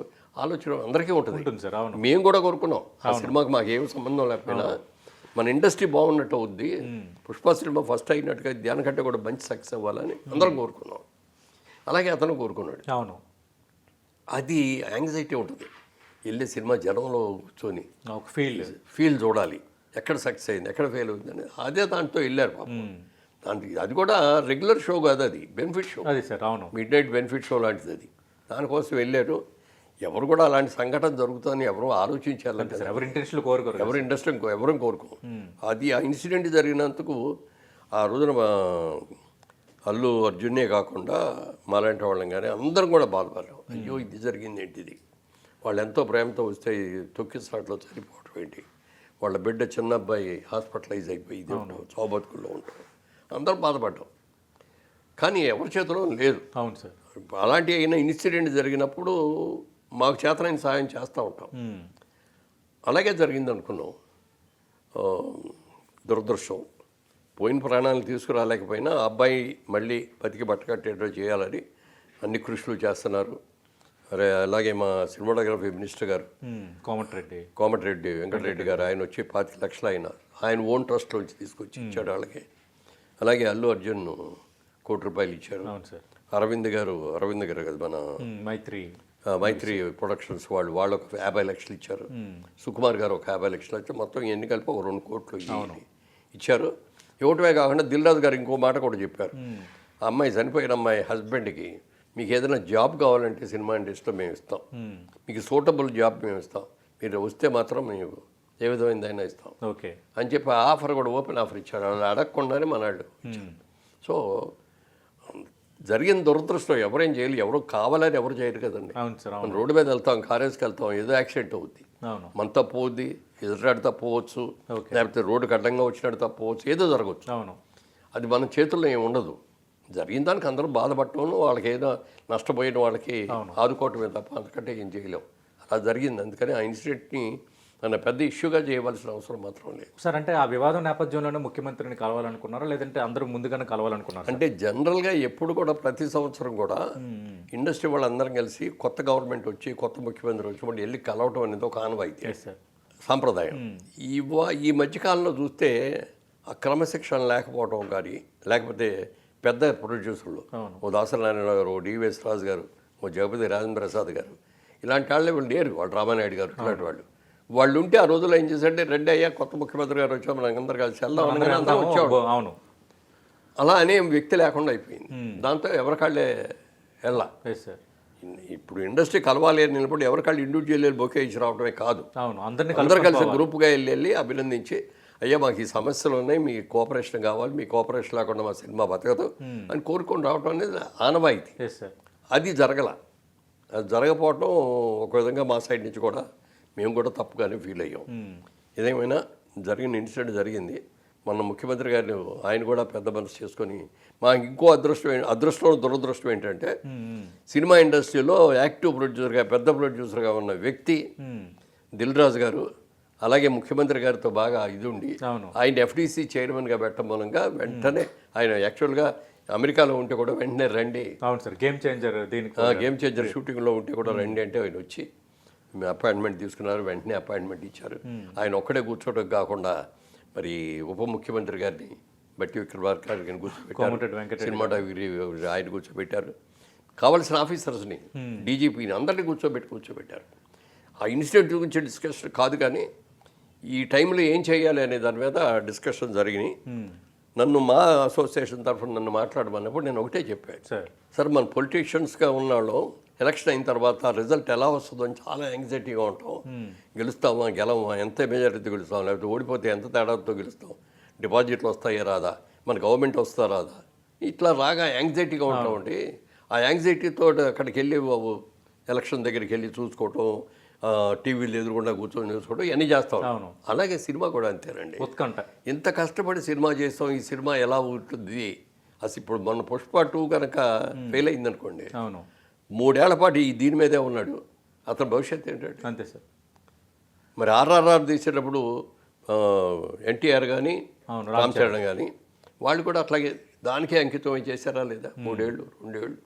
ఆలోచన అందరికీ ఉంటుంది. మేము కూడా కోరుకున్నాం. ఆ సినిమాకి మాకు ఏమి సంబంధం లేకపోయినా మన ఇండస్ట్రీ బాగున్నట్టు అవుద్ది, పుష్ప సినిమా ఫస్ట్ అయినట్టుగా దానికంటే కూడా మంచి సక్సెస్ అవ్వాలని అందరం కోరుకున్నాం. అలాగే అతను కోరుకున్నాడు. అవును. అది యాంగ్జైటీ ఉంటుంది. వెళ్ళే సినిమా జనంలో కూర్చొని ఒక ఫీల్డ్. ఫీల్ చూడాలి, ఎక్కడ సక్సెస్ అయింది, ఎక్కడ ఫెయిల్ అవుతుందని అదే దాంట్లో వెళ్ళారు పాపం. దానికి అది కూడా రెగ్యులర్ షో కాదు, అది బెనిఫిట్ షో, అది సార్. అవును. మిడ్ నైట్ బెనిఫిట్ షో లాంటిది అది. దానికోసం వెళ్ళారు. ఎవరు కూడా అలాంటి సంఘటన జరుగుతుందని ఎవరు ఆలోచించాలంటే ఎవరి ఇంట్రెస్ట్లు కోరుకోరు. ఎవరి ఇండస్ట్రీ ఎవరూ కోరుకో. అది ఆ ఇన్సిడెంట్ జరిగినందుకు ఆ రోజున అల్లు అర్జునే కాకుండా మాలాంటి వాళ్ళం కానీ అందరం కూడా బాధపడ్డాం. అయ్యో ఇది జరిగింది ఏంటిది, వాళ్ళు ఎంతో ప్రేమతో వస్తే తొక్కిసలాట్లో చనిపోవటం ఏంటి, వాళ్ళ బిడ్డ చిన్న అబ్బాయి హాస్పిటలైజ్ అయిపోయి ఇది చౌబతుకుల్లో ఉంటాం, అందరం బాధపడ్డాం. కానీ ఎవరి చేతిలో లేదు. అవును సార్. అలాంటి అయిన ఇన్సిడెంట్ జరిగినప్పుడు మాకు చేతనైన సాయం చేస్తూ ఉంటాం. అలాగే జరిగింది అనుకున్నాం. దురదృష్టం, పోయిన ప్రాణాలను తీసుకురాలేకపోయినా ఆ అబ్బాయి మళ్ళీ బతికి బట్టకట్టేటట్టు చేయాలని అన్ని కృషులు చేస్తున్నారు. అలాగే మా సినిమాటోగ్రఫీ మినిస్టర్ గారు కోమటిరెడ్డి వెంకటరెడ్డి గారు, ఆయన వచ్చి 25 లక్షలు ఆయన ఓన్ ట్రస్ట్లోంచి తీసుకొచ్చి ఇచ్చాడు వాళ్ళకి. అలాగే అల్లు అర్జున్ ₹1,00,00,000 ఇచ్చారు. అరవింద్ గారు కదా మన మైత్రి ప్రొడక్షన్స్ వాళ్ళు ఒక 50 లక్షలు ఇచ్చారు. సుకుమార్ గారు ఒక 50 లక్షలు ఇచ్చారు. మొత్తం ఎన్ని కలిపి ఒక 2 కోట్లు ఇచ్చారు. ఇవ్వటమే కాకుండా దిల్ రాజు గారు ఇంకో మాట కూడా చెప్పారు. ఆ అమ్మాయి చనిపోయిన అమ్మాయి హస్బెండ్కి మీకు ఏదైనా జాబ్ కావాలంటే సినిమా ఇండస్ట్రీలో మేము ఇస్తాం, మీకు సూటబుల్ జాబ్ మేము ఇస్తాం, మీరు వస్తే మాత్రం మేము ఏ విధమైనదైనా ఇస్తాం అని చెప్పి ఆఫర్ కూడా ఓపెన్ ఆఫర్ ఇచ్చారు. వాళ్ళు అడగకుండానే మనాళ్ళు ఇచ్చారు. సో జరిగిన దురదృష్టం ఎవరేం చేయాలి, ఎవరు కావాలని ఎవరు చేయరు కదండి. మనం రోడ్డు మీద వెళ్తాం, కారేజ్కి వెళ్తాం, ఏదో యాక్సిడెంట్ అవుద్ది, మన తప్పు అవుద్ది, ఎదురాడు తప్పు అవ్వచ్చు, లేకపోతే రోడ్డుకి అడ్డంగా వచ్చినాడు తప్పు అవ్వచ్చు, ఏదో జరగవచ్చు. అది మన చేతుల్లో ఏమి ఉండదు. జరిగిన దానికి అందరూ బాధపడటం, వాళ్ళకి ఏదో నష్టపోయిన వాళ్ళకి ఆదుకోవటమే తప్ప అంతకంటే ఏం చేయలేం. అలా జరిగింది. అందుకని ఆ ఇన్సిడెంట్ని మన పెద్ద ఇష్యూగా చేయవలసిన అవసరం మాత్రం లేదు సార్. అంటే ఆ వివాదం నేపథ్యంలోనే ముఖ్యమంత్రిని కలవాలనుకున్నారా, లేదంటే అందరూ ముందుగానే కలవాలనుకున్నారు? అంటే జనరల్గా ఎప్పుడు కూడా ప్రతి సంవత్సరం కూడా ఇండస్ట్రీ వాళ్ళందరం కలిసి కొత్త గవర్నమెంట్ వచ్చి కొత్త ముఖ్యమంత్రి వచ్చి వాళ్ళు వెళ్ళి కలవటం అనేది ఒక ఆనవాయితీ, సాంప్రదాయం. ఈ మధ్యకాలంలో చూస్తే ఆ క్రమశిక్షణ లేకపోవటం కానీ, లేకపోతే పెద్ద ప్రొడ్యూసర్లు ఓ దాసరి నారాయణ గారు, ఓ డివిఎస్ రాజు గారు, ఓ జగపతి రాజేంద్ర ప్రసాద్ గారు, ఇలాంటి వాళ్ళే వీళ్ళు లేరు. వాళ్ళు రామానాయుడు గారు, ఇలాంటి వాళ్ళు ఉంటే ఆ రోజుల్లో ఏం చేశారంటే రెడ్డి అయ్యా కొత్త ముఖ్యమంత్రి గారు వచ్చాము, అందరు కలిసి అందరూ వచ్చాడు. అలా అనే వ్యక్తి లేకుండా అయిపోయింది. దాంతో ఎవరికాళ్ళే వెళ్ళా. ఇప్పుడు ఇండస్ట్రీ కలవాలి అని నిలబడి ఎవరికాళ్ళు ఇండివిజువల్ బొకే ఇచ్చి రావడమే కాదు, అందరు కలిసి గ్రూప్గా వెళ్ళి అభినందించి అయ్యా మాకు ఈ సమస్యలు ఉన్నాయి, మీ కోఆపరేషన్ కావాలి, మీ కోఆపరేషన్ లేకుండా మా సినిమా బతకదు అని కోరుకొని రావడం అనేది ఆనవాయితీ. అది అది జరగకపోవటం ఒక విధంగా మా సైడ్ నుంచి కూడా మేము కూడా తప్పుగానే ఫీల్ అయ్యాం. ఏదేమైనా జరిగిన ఇన్సిడెంట్ జరిగింది. మన ముఖ్యమంత్రి గారిని ఆయన కూడా పెద్ద మనసు చేసుకొని మాకు ఇంకో అదృష్టం దురదృష్టం ఏంటంటే సినిమా ఇండస్ట్రీలో యాక్టివ్ ప్రొడ్యూసర్గా పెద్ద ప్రొడ్యూసర్గా ఉన్న వ్యక్తి దిల్ రాజు గారు, అలాగే ముఖ్యమంత్రి గారితో బాగా ఇది ఉండి ఆయన ఎఫ్డీసీ చైర్మన్గా పెట్టడం మూలంగా వెంటనే ఆయన యాక్చువల్గా అమెరికాలో ఉంటే కూడా వెంటనే రండి, గేమ్ చేంజర్ షూటింగ్లో ఉంటే కూడా రండి అంటే ఆయన వచ్చి అపాయింట్మెంట్ తీసుకున్నారు. వెంటనే అపాయింట్మెంట్ ఇచ్చారు. ఆయన ఒక్కడే కూర్చోవడం కాకుండా మరి ఉప ముఖ్యమంత్రి గారిని బట్టి విక్రమార్క గారిని కూర్చోబెట్టారు, సినిమాటోగ్రఫీ ఆయన కూర్చోబెట్టారు, కావాల్సిన ఆఫీసర్స్ని డీజీపీని అందరినీ కూర్చోబెట్టారు. ఆ ఇన్సిడెంట్ గురించి డిస్కషన్ కాదు కానీ ఈ టైంలో ఏం చేయాలి అనే దాని మీద డిస్కషన్ జరిగినాయి. నన్ను మా అసోసియేషన్ తరఫున నన్ను మాట్లాడమన్నప్పుడు నేను ఒకటే చెప్పాను, సార్ మన పొలిటీషియన్స్గా ఉన్నాళ్ళు ఎలక్షన్ అయిన తర్వాత రిజల్ట్ ఎలా వస్తుందో అని చాలా యాంగ్జైటీగా ఉంటాం. గెలుస్తామా గెలవమా, ఎంత మెజారిటీతో గెలుస్తాం, లేకపోతే ఓడిపోతే ఎంత తేడాతో గెలుస్తాం, డిపాజిట్లు వస్తాయా రాదా, మన గవర్నమెంట్ వస్తా రాదా, ఇట్లా రాగా యాంగ్జైటీగా ఉంటామండి. ఆ యాంగ్జైటీతో అక్కడికి వెళ్ళి ఎలక్షన్ దగ్గరికి వెళ్ళి చూసుకోవటం, టీవీలు ఎదురుకుండా కూర్చొని చూసుకోవడం ఇవన్నీ చేస్తాం. అలాగే సినిమా కూడా అంతేనండి. ఇంత కష్టపడి సినిమా చేస్తాం, ఈ సినిమా ఎలా ఉంటుంది అసలు. ఇప్పుడు మన పుష్ప 2 కనుక ఫెయిల్ అయిందనుకోండి, 3 ఏళ్ల పాటు దీని మీదే ఉన్నాడు, అతని భవిష్యత్తు ఏంటంటే అంతే సార్. మరి ఆర్ఆర్ఆర్ తీసేటప్పుడు ఎన్టీఆర్ కానీ రామ్ చరణ్ కానీ వాళ్ళు కూడా అట్లాగే దానికే అంకితం చేశారా లేదా? 3 ఏళ్ళు 2 ఏళ్ళు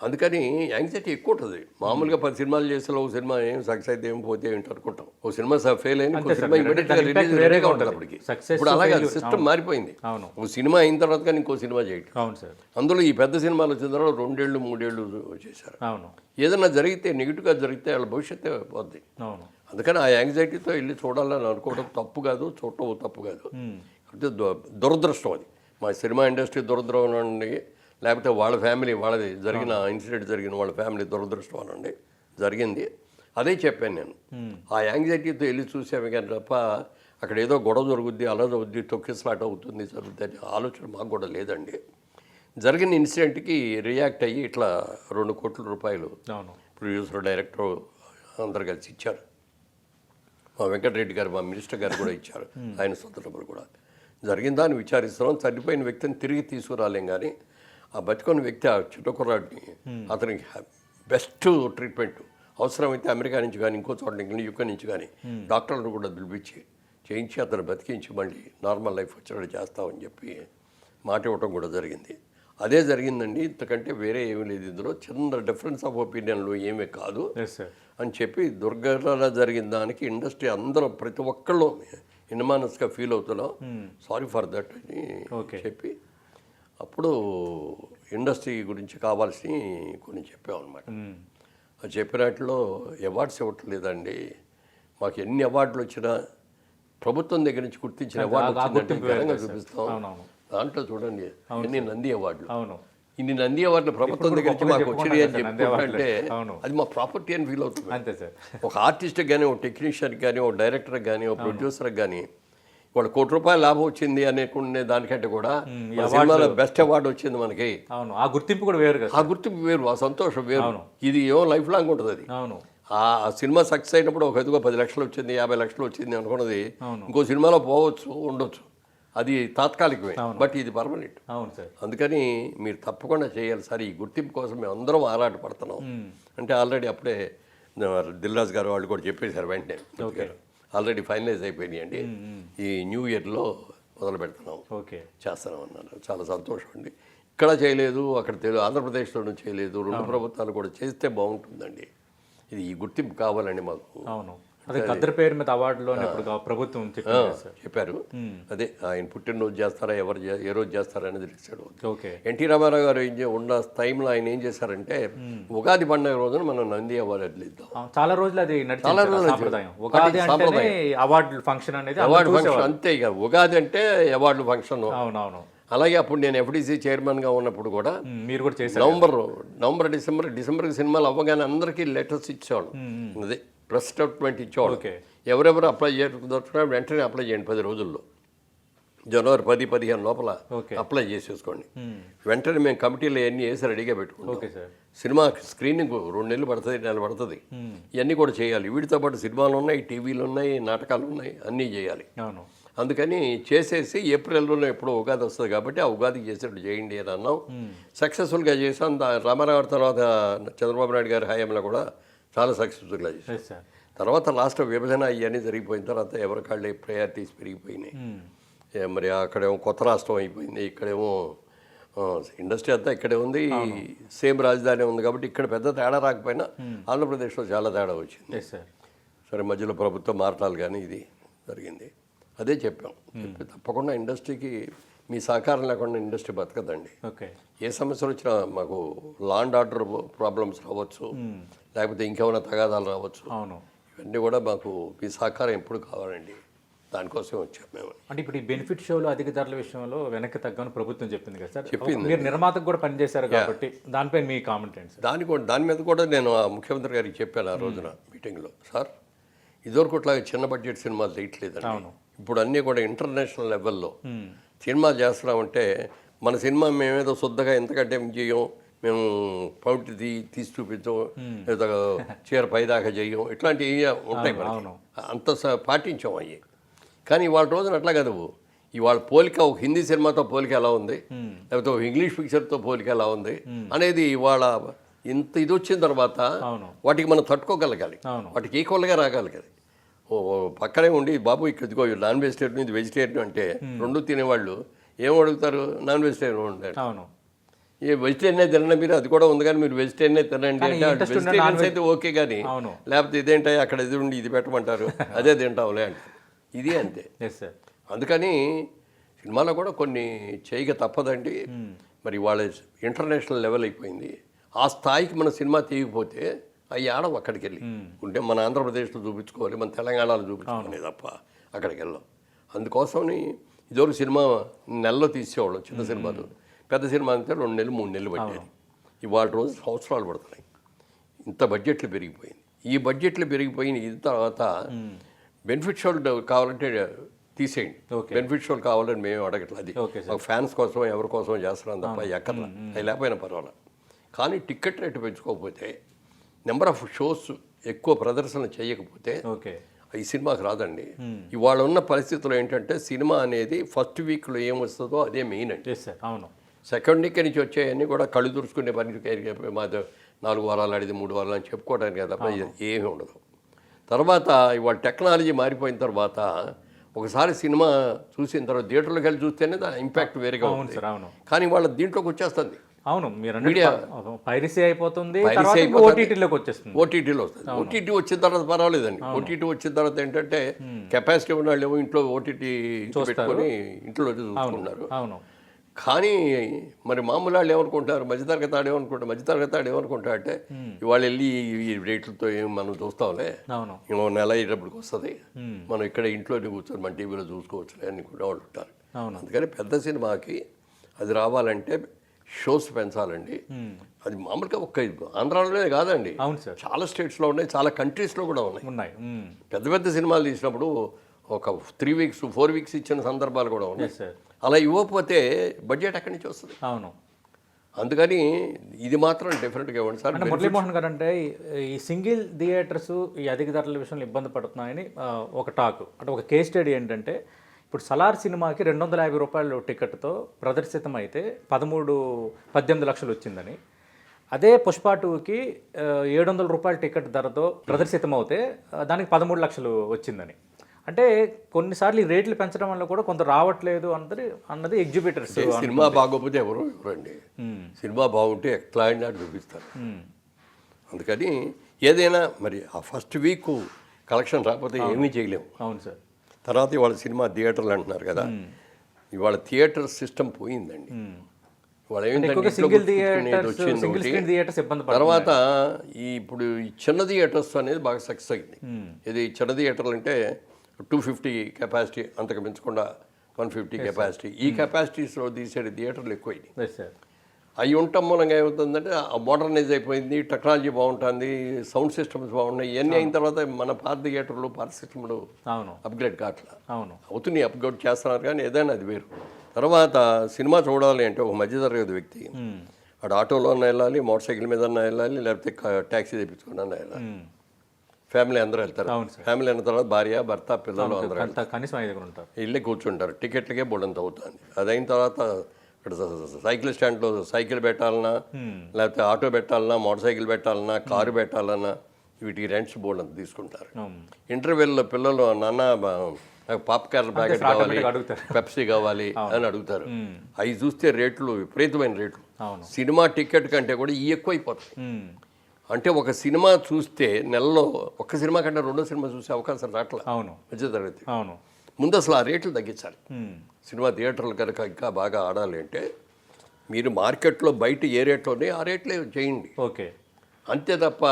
అందుకని యాంగ్జైటీ ఎక్కువ ఉంటుంది. మామూలుగా 10 సినిమాలు చేస్తే ఒక సినిమా ఏం సక్సెస్ అయితే ఏం పోతే ఏంటి అనుకుంటాం. ఒక సినిమా ఫెయిల్ అయిన ఇంకో సినిమా ఇమీడియట్గా రిలీజ్ వేరేగా ఉంటుంది అప్పటికి. ఇప్పుడు అలాగే సిస్టమ్ మారిపోయింది. అవును ఒక సినిమా అయిన తర్వాత కానీ ఇంకో సినిమా చేయటం. అవును సార్. అందులో ఈ పెద్ద సినిమాలు వచ్చిన తర్వాత 2 ఏళ్ళు 3 ఏళ్ళు చేశారు. అవును ఏదైనా జరిగితే నెగిటివ్గా జరిగితే వాళ్ళ భవిష్యత్తే పోద్ది. అవును అందుకని ఆ యాంగ్జైటీతో వెళ్ళి చూడాలని అనుకోవడం తప్పు కాదు, చూడటం తప్పు కాదు. అంటే దురదృష్టం అది. మా సినిమా ఇండస్ట్రీ దురదృష్టం అనండి, లేకపోతే వాళ్ళ ఫ్యామిలీ వాళ్ళది జరిగిన ఇన్సిడెంట్ జరిగిన వాళ్ళ ఫ్యామిలీ దురదృష్టం అనండి జరిగింది. అదే చెప్పాను నేను. ఆ యాంగ్జైటీతో వెళ్ళి చూసాము కానీ తప్ప అక్కడ ఏదో గొడవ జరుగుద్ది, అలా జరుగుద్ది, తొక్కిసలాట అవుతుంది, జరుగుద్ది అనే ఆలోచన మాకు కూడా లేదండి. జరిగిన ఇన్సిడెంట్కి రియాక్ట్ అయ్యి ఇట్లా 2 కోట్ల రూపాయలు ప్రొడ్యూసర్ డైరెక్టర్ అందరు కలిసి ఇచ్చారు. మా వెంకటరెడ్డి గారు, మా మినిస్టర్ గారు కూడా ఇచ్చారు. ఆయన సొంత డబ్బులు కూడా. జరిగిందా అని విచారిస్తున్నాం. చనిపోయిన వ్యక్తిని తిరిగి తీసుకురాలేం కానీ ఆ బతికొన్న వ్యక్తి, ఆ చిన్న కుర్రాడిని, అతనికి బెస్ట్ ట్రీట్మెంట్ అవసరమైతే అమెరికా నుంచి కానీ ఇంకో చోట యూకే నుంచి కానీ డాక్టర్లను కూడా పిలిపించి చేయించి అతను బతికించి మళ్ళీ నార్మల్ లైఫ్ వచ్చేటట్టు చేస్తామని చెప్పి మాట ఇవ్వటం కూడా జరిగింది. అదే జరిగిందండి. ఇంతకంటే వేరే ఏమీ లేదు. ఇందులో చిన్న డిఫరెన్స్ ఆఫ్ ఒపీనియన్లు ఏమీ కాదు అని చెప్పి దుర్ఘటన జరిగిన దానికి ఇండస్ట్రీ అందరూ ప్రతి ఒక్కళ్ళు ఇన్మానస్గా ఫీల్ అవుతున్నాం, సారీ ఫర్ దట్ అని చెప్పి అప్పుడు ఇండస్ట్రీ గురించి కావాల్సి కొన్ని చెప్పామన్నమాట. అది చెప్పినట్లో అవార్డ్స్ ఇవ్వట్లేదండి, మాకు ఎన్ని అవార్డులు వచ్చినా ప్రభుత్వం దగ్గర నుంచి గుర్తించిన అవార్డు వచ్చిందంటే ఘనంగా చూపిస్తాం. దాంట్లో చూడండి ఎన్ని నంది అవార్డులు, ఇన్ని నంది అవార్డులు ప్రభుత్వం దగ్గర నుంచి మాకు వచ్చినాయి అని చెప్పుకుంటే అది మా ప్రాపర్టీ అని ఫీల్ అవుతుంది. ఒక ఆర్టిస్ట్కి కానీ, ఒక టెక్నీషియన్కి కానీ, ఒక డైరెక్టర్కి కానీ, ఒక ప్రొడ్యూసర్కి కానీ వాళ్ళు ₹1 కోటి లాభం వచ్చింది అనుకునే దానికంటే కూడా సినిమాలో బెస్ట్ అవార్డు వచ్చింది మనకి. ఆ గుర్తింపు కూడా వేరు, ఆ గుర్తింపు వేరు, ఆ సంతోషం వేరు. ఇది ఏమో లైఫ్ లాంగ్ ఉంటుంది. అది ఆ సినిమా సక్సెస్ అయినప్పుడు ఒక ఎదుగో 10 లక్షలు వచ్చింది, 50 లక్షలు వచ్చింది అనుకున్నది ఇంకో సినిమాలో పోవచ్చు, ఉండొచ్చు, అది తాత్కాలికమే. బట్ ఇది పర్మనెంట్. అందుకని మీరు తప్పకుండా చేయాలి సార్. ఈ గుర్తింపు కోసం మేము అందరం ఆరాట పడుతున్నాం. అంటే ఆల్రెడీ అప్పుడే దిల్రాజు గారు వాళ్ళు కూడా చెప్పేశారు వెంటనే. ఆల్రెడీ ఫైనలైజ్ అయిపోయినాయి అండి. ఈ న్యూ ఇయర్లో మొదలు పెడుతున్నాం, చేస్తున్నాం అన్నారు. చాలా సంతోషం అండి. ఇక్కడ చేయలేదు, అక్కడ ఆంధ్రప్రదేశ్లోనూ చేయలేదు. 2 ప్రభుత్వాలు కూడా చేస్తే బాగుంటుందండి. ఇది ఈ గుర్తింపు కావాలండి మాకు. అదే గద్దర్ పేరు మీద అవార్డులో ప్రభుత్వం చెప్పారు. అదే ఆయన పుట్టినరోజు చేస్తారా, ఏ రోజు చేస్తారా అనేది తెలిసాడు. ఎన్టీ రామారావు గారు ఉన్న టైంలో ఆయన ఏం చేశారంటే ఉగాది పండుగ రోజున మనం నంది అవార్డు ఇద్దాం. చాలా రోజులు అది అవార్డు ఫంక్షన్ అనేది అవార్డు ఫంక్షన్ అంతే. ఇక ఉగాది అంటే అవార్డు ఫంక్షన్. అలాగే అప్పుడు నేను ఎఫ్డీసీ చైర్మన్గా ఉన్నప్పుడు కూడా మీరు కూడా చేశారు. నవంబర్ డిసెంబర్కి సినిమాలు అవ్వగానే అందరికీ లెటర్స్ ఇచ్చేవాడు. అదే ప్రెస్ స్టేట్మెంట్ ఇచ్చేవాడు. ఎవరెవరు అప్లై చేసుకుంటున్నారు వెంటనే అప్లై చేయండి, 10 రోజుల్లో, జనవరి 10-15 లోపల అప్లై చేసేసుకోండి. వెంటనే మేము కమిటీలో ఇవన్నీ వేసి రెడీగా పెట్టుకుంటాం. సినిమా స్క్రీనింగ్ 2 నెలలు పడుతుంది, 1 నెల పడుతుంది. ఇవన్నీ కూడా చేయాలి. వీటితో పాటు సినిమాలు ఉన్నాయి, టీవీలు ఉన్నాయి, నాటకాలు ఉన్నాయి, అన్నీ చేయాలి. అందుకని చేసేసి ఏప్రిల్లోనే ఎప్పుడో ఉగాది వస్తుంది కాబట్టి ఆ ఉగాదికి చేసేట్టు చేయండి అని అన్నాం. సక్సెస్ఫుల్గా చేసాం. రామారావు గారి తర్వాత చంద్రబాబు నాయుడు గారి హయాంలో కూడా చాలా సక్సెస్ఫుల్గా చేశాం. తర్వాత లాస్ట్ విభజన ఇవన్నీ జరిగిపోయిన తర్వాత ఎవరి కాళ్ళే ప్రయారిటీస్ పెరిగిపోయినాయి. మరి అక్కడేమో కొత్త రాష్ట్రం అయిపోయింది, ఇక్కడేమో ఇండస్ట్రీ అంతా ఇక్కడే ఉంది, సేమ్ రాజధాని ఉంది కాబట్టి ఇక్కడ పెద్ద తేడా రాకపోయినా ఆంధ్రప్రదేశ్లో చాలా తేడా వచ్చింది. సరే మధ్యలో ప్రభుత్వం మారటాలు కానీ ఇది జరిగింది. అదే చెప్పాం. తప్పకుండా ఇండస్ట్రీకి మీ సహకారం లేకుండా ఇండస్ట్రీ బతకదండి. ఏ సమస్యలు వచ్చినా మాకు లా అండ్ ఆర్డర్ ప్రాబ్లమ్స్ రావచ్చు, లేకపోతే ఇంకేమైనా తగాదాలు రావచ్చు. ఇవన్నీ కూడా మాకు మీ సహకారం ఎప్పుడు కావాలండి. దానికోసం వచ్చాం మేము. అంటే ఇప్పుడు ఈ బెనిఫిట్ షోలో అధిక ధరల విషయంలో వెనక్కి తగ్గని ప్రభుత్వం చెప్పింది కదా సార్. చెప్పింది. మీరు నిర్మాతకు కూడా పనిచేశారు కాబట్టి దానిపై మీ కామెంట్ ఏంటి సార్? దాని మీద కూడా నేను ముఖ్యమంత్రి గారికి చెప్పాను ఆ రోజున మీటింగ్లో. సార్ ఇదివరకుట్లాగా చిన్న బడ్జెట్ సినిమాలు తీయట్లేదండి. ఇప్పుడు అన్నీ కూడా ఇంటర్నేషనల్ లెవెల్లో సినిమాలు చేస్తున్నామంటే మన సినిమా మేమేదో శుద్ధగా ఎంతకంటే చేయం, మేము పౌటి తీసి చూపించం, లేదా చీర పైదాకా చేయం, ఇట్లాంటివి ఉంటాయి. అంత పాటించాం అయ్యి. కానీ ఇవాళ రోజున అట్లా కాదు. ఇవాళ పోలిక ఒక హిందీ సినిమాతో పోలిక ఎలా ఉంది, లేకపోతే ఒక ఇంగ్లీష్ పిక్చర్తో పోలిక ఎలా ఉంది అనేది ఇవాళ ఇంత ఇది వచ్చిన తర్వాత వాటికి మనం తట్టుకోగలగాలి, వాటికి ఈక్వల్గా రాగలగాలి. ఓ పక్కనే ఉండి బాబు ఇదిగో నాన్ వెజిటేరియన్ ఇది వెజిటేరియన్ అంటే 2 తినేవాళ్ళు ఏం అడుగుతారు? నాన్ వెజిటేరియన్ ఉంటారు. ఏ వెజిటేరియనే తినండి మీరు, అది కూడా ఉంది కానీ మీరు వెజిటేరియనే తినండి కానీ అంటే interest ఉన్న వెజిటేరియన్స్ అయితే ఓకే కానీ అవును. లేకపోతే ఇదేంటో అక్కడ ఇది ఉండి ఇది పెట్టమంటారు అదే తింటాంలే అంటారు. ఇది అంతే. Yes sir. అందుకని సినిమాలో కూడా కొన్ని చేయక తప్పదండి. మరి వాళ్ళ ఇంటర్నేషనల్ లెవెల్ అయిపోయింది. ఆ స్థాయికి మన సినిమా తీయకపోతే అవి ఆడవు అక్కడికి వెళ్ళి. ఉంటే మన ఆంధ్రప్రదేశ్లో చూపించుకోవాలి, మన తెలంగాణలో చూపించుకోవాలి తప్ప అక్కడికి వెళ్ళాం. అందుకోసమని ఇదివరకు సినిమా నెలలో తీసేవాళ్ళం చిన్న సినిమాలు. పెద్ద సినిమా అంటే 2 నెలలు 3 నెలలు పట్టేది. ఇవాళ రోజు సంవత్సరాలు పడుతున్నాయి. ఇంత బడ్జెట్లు పెరిగిపోయింది. ఈ బడ్జెట్లు పెరిగిపోయిన ఇది తర్వాత బెనిఫిట్ షోలు కావాలంటే తీసేయండి. బెనిఫిట్ షోలు కావాలని మేము అడగట్లేదు. అది ఒక ఫ్యాన్స్ కోసం ఎవరి కోసం చేస్తున్నాం తప్ప ఎక్కడ అవి లేకపోయినా పర్వాలేదు. కానీ టికెట్ రేటు పెంచుకోకపోతే, నెంబర్ ఆఫ్ షోస్ ఎక్కువ ప్రదర్శన చేయకపోతే ఈ సినిమాకి రాదండి. ఇవాళ ఉన్న పరిస్థితుల్లో ఏంటంటే సినిమా అనేది ఫస్ట్ వీక్లో ఏమొస్తుందో అదే మెయిన్ అండి. అవును. సెకండ్ వీక్ నుంచి వచ్చేవన్నీ కూడా కళ్ళు తుడుచుకునే పని, మాది 4 వారాలు ఆడిది 3 వారాలు అని చెప్పుకోవడానికి కదా తప్ప ఏమీ ఉండదు. తర్వాత ఇవాళ టెక్నాలజీ మారిపోయిన తర్వాత ఒకసారి సినిమా చూసిన తర్వాత థియేటర్లోకి వెళ్ళి చూస్తేనే దాని ఇంపాక్ట్ వేరేగా ఉంది. కానీ వాళ్ళ దీంట్లోకి వచ్చేస్తుంది. అవును, మీరు మీడియా పైరసీ అయిపోతుంది, ఓటీటీలోకి వచ్చేస్తుంది. ఓటీటీలో వస్తుంది. ఓటీటీ వచ్చిన తర్వాత పర్వాలేదండి. ఓటీటీ వచ్చిన తర్వాత ఏంటంటే కెపాసిటీ ఉన్న వాళ్ళు ఏమో ఇంట్లో ఓటీటీ పెట్టుకొని ఇంట్లో చూసుకుంటున్నారు. అవును. కానీ మరి మామూలు వాళ్ళు ఏమనుకుంటారు, మధ్యతరగతి ఏమనుకుంటా అంటే ఇవాళ వెళ్ళి ఈ రేట్లతో ఏం మనం చూస్తాంలే, ఇంకో నెల అయ్యేటప్పటికి వస్తుంది, మనం ఇక్కడ ఇంట్లోనే కూర్చొని మన టీవీలో చూసుకోవచ్చు అని కూడా వాళ్ళు ఉంటారు. అందుకని పెద్ద సినిమాకి అది రావాలంటే షోస్ పెంచాలండి. అది మామూలుగా ఒక్క ఆంధ్రాలోనే కాదండి, చాలా స్టేట్స్లో ఉన్నాయి, చాలా కంట్రీస్లో కూడా ఉన్నాయి. పెద్ద పెద్ద సినిమాలు తీసినప్పుడు ఒక 3 వీక్స్ 4 వీక్స్ ఇచ్చిన సందర్భాలు కూడా ఉన్నాయి. అలా ఇవ్వకపోతే బడ్జెట్ ఎక్కడి నుంచి వస్తుంది? అవును. అందుకని ఇది మాత్రం డెఫినెట్గా ఇవ్వండి సార్. మురళీమోహన్ గారు అంటే ఈ సింగిల్ థియేటర్స్ ఈ అధిక ధరల విషయంలో ఇబ్బంది పడుతున్నాయని ఒక టాక్. అంటే ఒక కేస్ స్టడీ ఏంటంటే, ఇప్పుడు సలార్ సినిమాకి 250 రూపాయల టికెట్తో ప్రదర్శితం అయితే 18 లక్షలు వచ్చిందని, అదే పుష్ప 2కి 700 రూపాయల టికెట్ ధరతో ప్రదర్శితం అవుతే దానికి 13 లక్షలు వచ్చిందని. అంటే కొన్నిసార్లు ఈ రేట్లు పెంచడం వల్ల కూడా కొంత రావట్లేదు అన్నది ఎగ్జిబిటర్స్. సినిమా బాగోకపోతే ఎవరండి, సినిమా బాగుంటే ఎట్లా అయినా చూపిస్తారు. అందుకని ఏదైనా మరి ఆ ఫస్ట్ వీక్ కలెక్షన్ రాకపోతే ఏమీ చేయలేము. అవును సార్. తర్వాత ఇవాళ సినిమా థియేటర్లు అంటున్నారు కదా, ఇవాళ థియేటర్ సిస్టమ్ పోయిందండి. వాళ్ళు తర్వాత ఇప్పుడు ఈ చిన్న థియేటర్స్ అనేది బాగా సక్సెస్ అయింది. ఇది చిన్న థియేటర్లు అంటే 250 కెపాసిటీ, అంతకు మించకుండా 150 కెపాసిటీ. ఈ కెపాసిటీస్లో తీసే థియేటర్లు ఎక్కువైనాయి. అవి ఉండటం మూలంగా ఏమవుతుందంటే మోడర్నైజ్ అయిపోయింది, టెక్నాలజీ బాగుంటుంది, సౌండ్ సిస్టమ్స్ బాగున్నాయి. ఇవన్నీ అయిన తర్వాత మన పాత థియేటర్లు పాత సిస్టమ్లు అప్గ్రేడ్ కావట్లా, అవుతున్నాయి, అప్గ్రేడ్ చేస్తున్నారు. కానీ ఏదైనా అది వేరు. తర్వాత సినిమా చూడాలి అంటే ఒక మధ్యతరగతి వ్యక్తి అటు ఆటోలోనే వెళ్ళాలి, మోటార్ సైకిల్ మీద వెళ్ళాలి, లేకపోతే ట్యాక్సీ తెప్పించుకున్నా వెళ్ళాలి. ఫ్యామిలీ అందరూ వెళ్తారు. ఫ్యామిలీ అయిన తర్వాత భార్య భర్త పిల్లలు అందరూ ఇల్లే కూర్చుంటారు. టికెట్లకే బోర్డంత అవుతుంది. అది అయిన తర్వాత ఇక్కడ సైకిల్ స్టాండ్లో సైకిల్ పెట్టాలన్నా, లేకపోతే ఆటో పెట్టాలన్నా, మోటార్ సైకిల్ పెట్టాలన్నా, కారు పెట్టాలన్నా వీటికి రెంట్స్ బోర్డు అంత తీసుకుంటారు. ఇంటర్వెల్లో పిల్లలు నాన్న నాకు పాప్కార్న్ ప్యాకెట్ కావాలి, పెప్సీ కావాలి అని అడుగుతారు. అవి చూస్తే రేట్లు విపరీతమైన రేట్లు. సినిమా టికెట్ కంటే కూడా ఎక్కువైపోతాయి. అంటే ఒక సినిమా చూస్తే నెలలో ఒక్క సినిమా కంటే 2వ సినిమా చూసే అవకాశం రావట్లా మధ్యతరగతి. ముందు అసలు ఆ రేట్లు తగ్గించాలి. సినిమా థియేటర్లు కనుక ఇంకా బాగా ఆడాలి అంటే మీరు మార్కెట్లో బయట ఏ రేట్లోనే ఆ రేట్లే చేయండి. అంతే తప్ప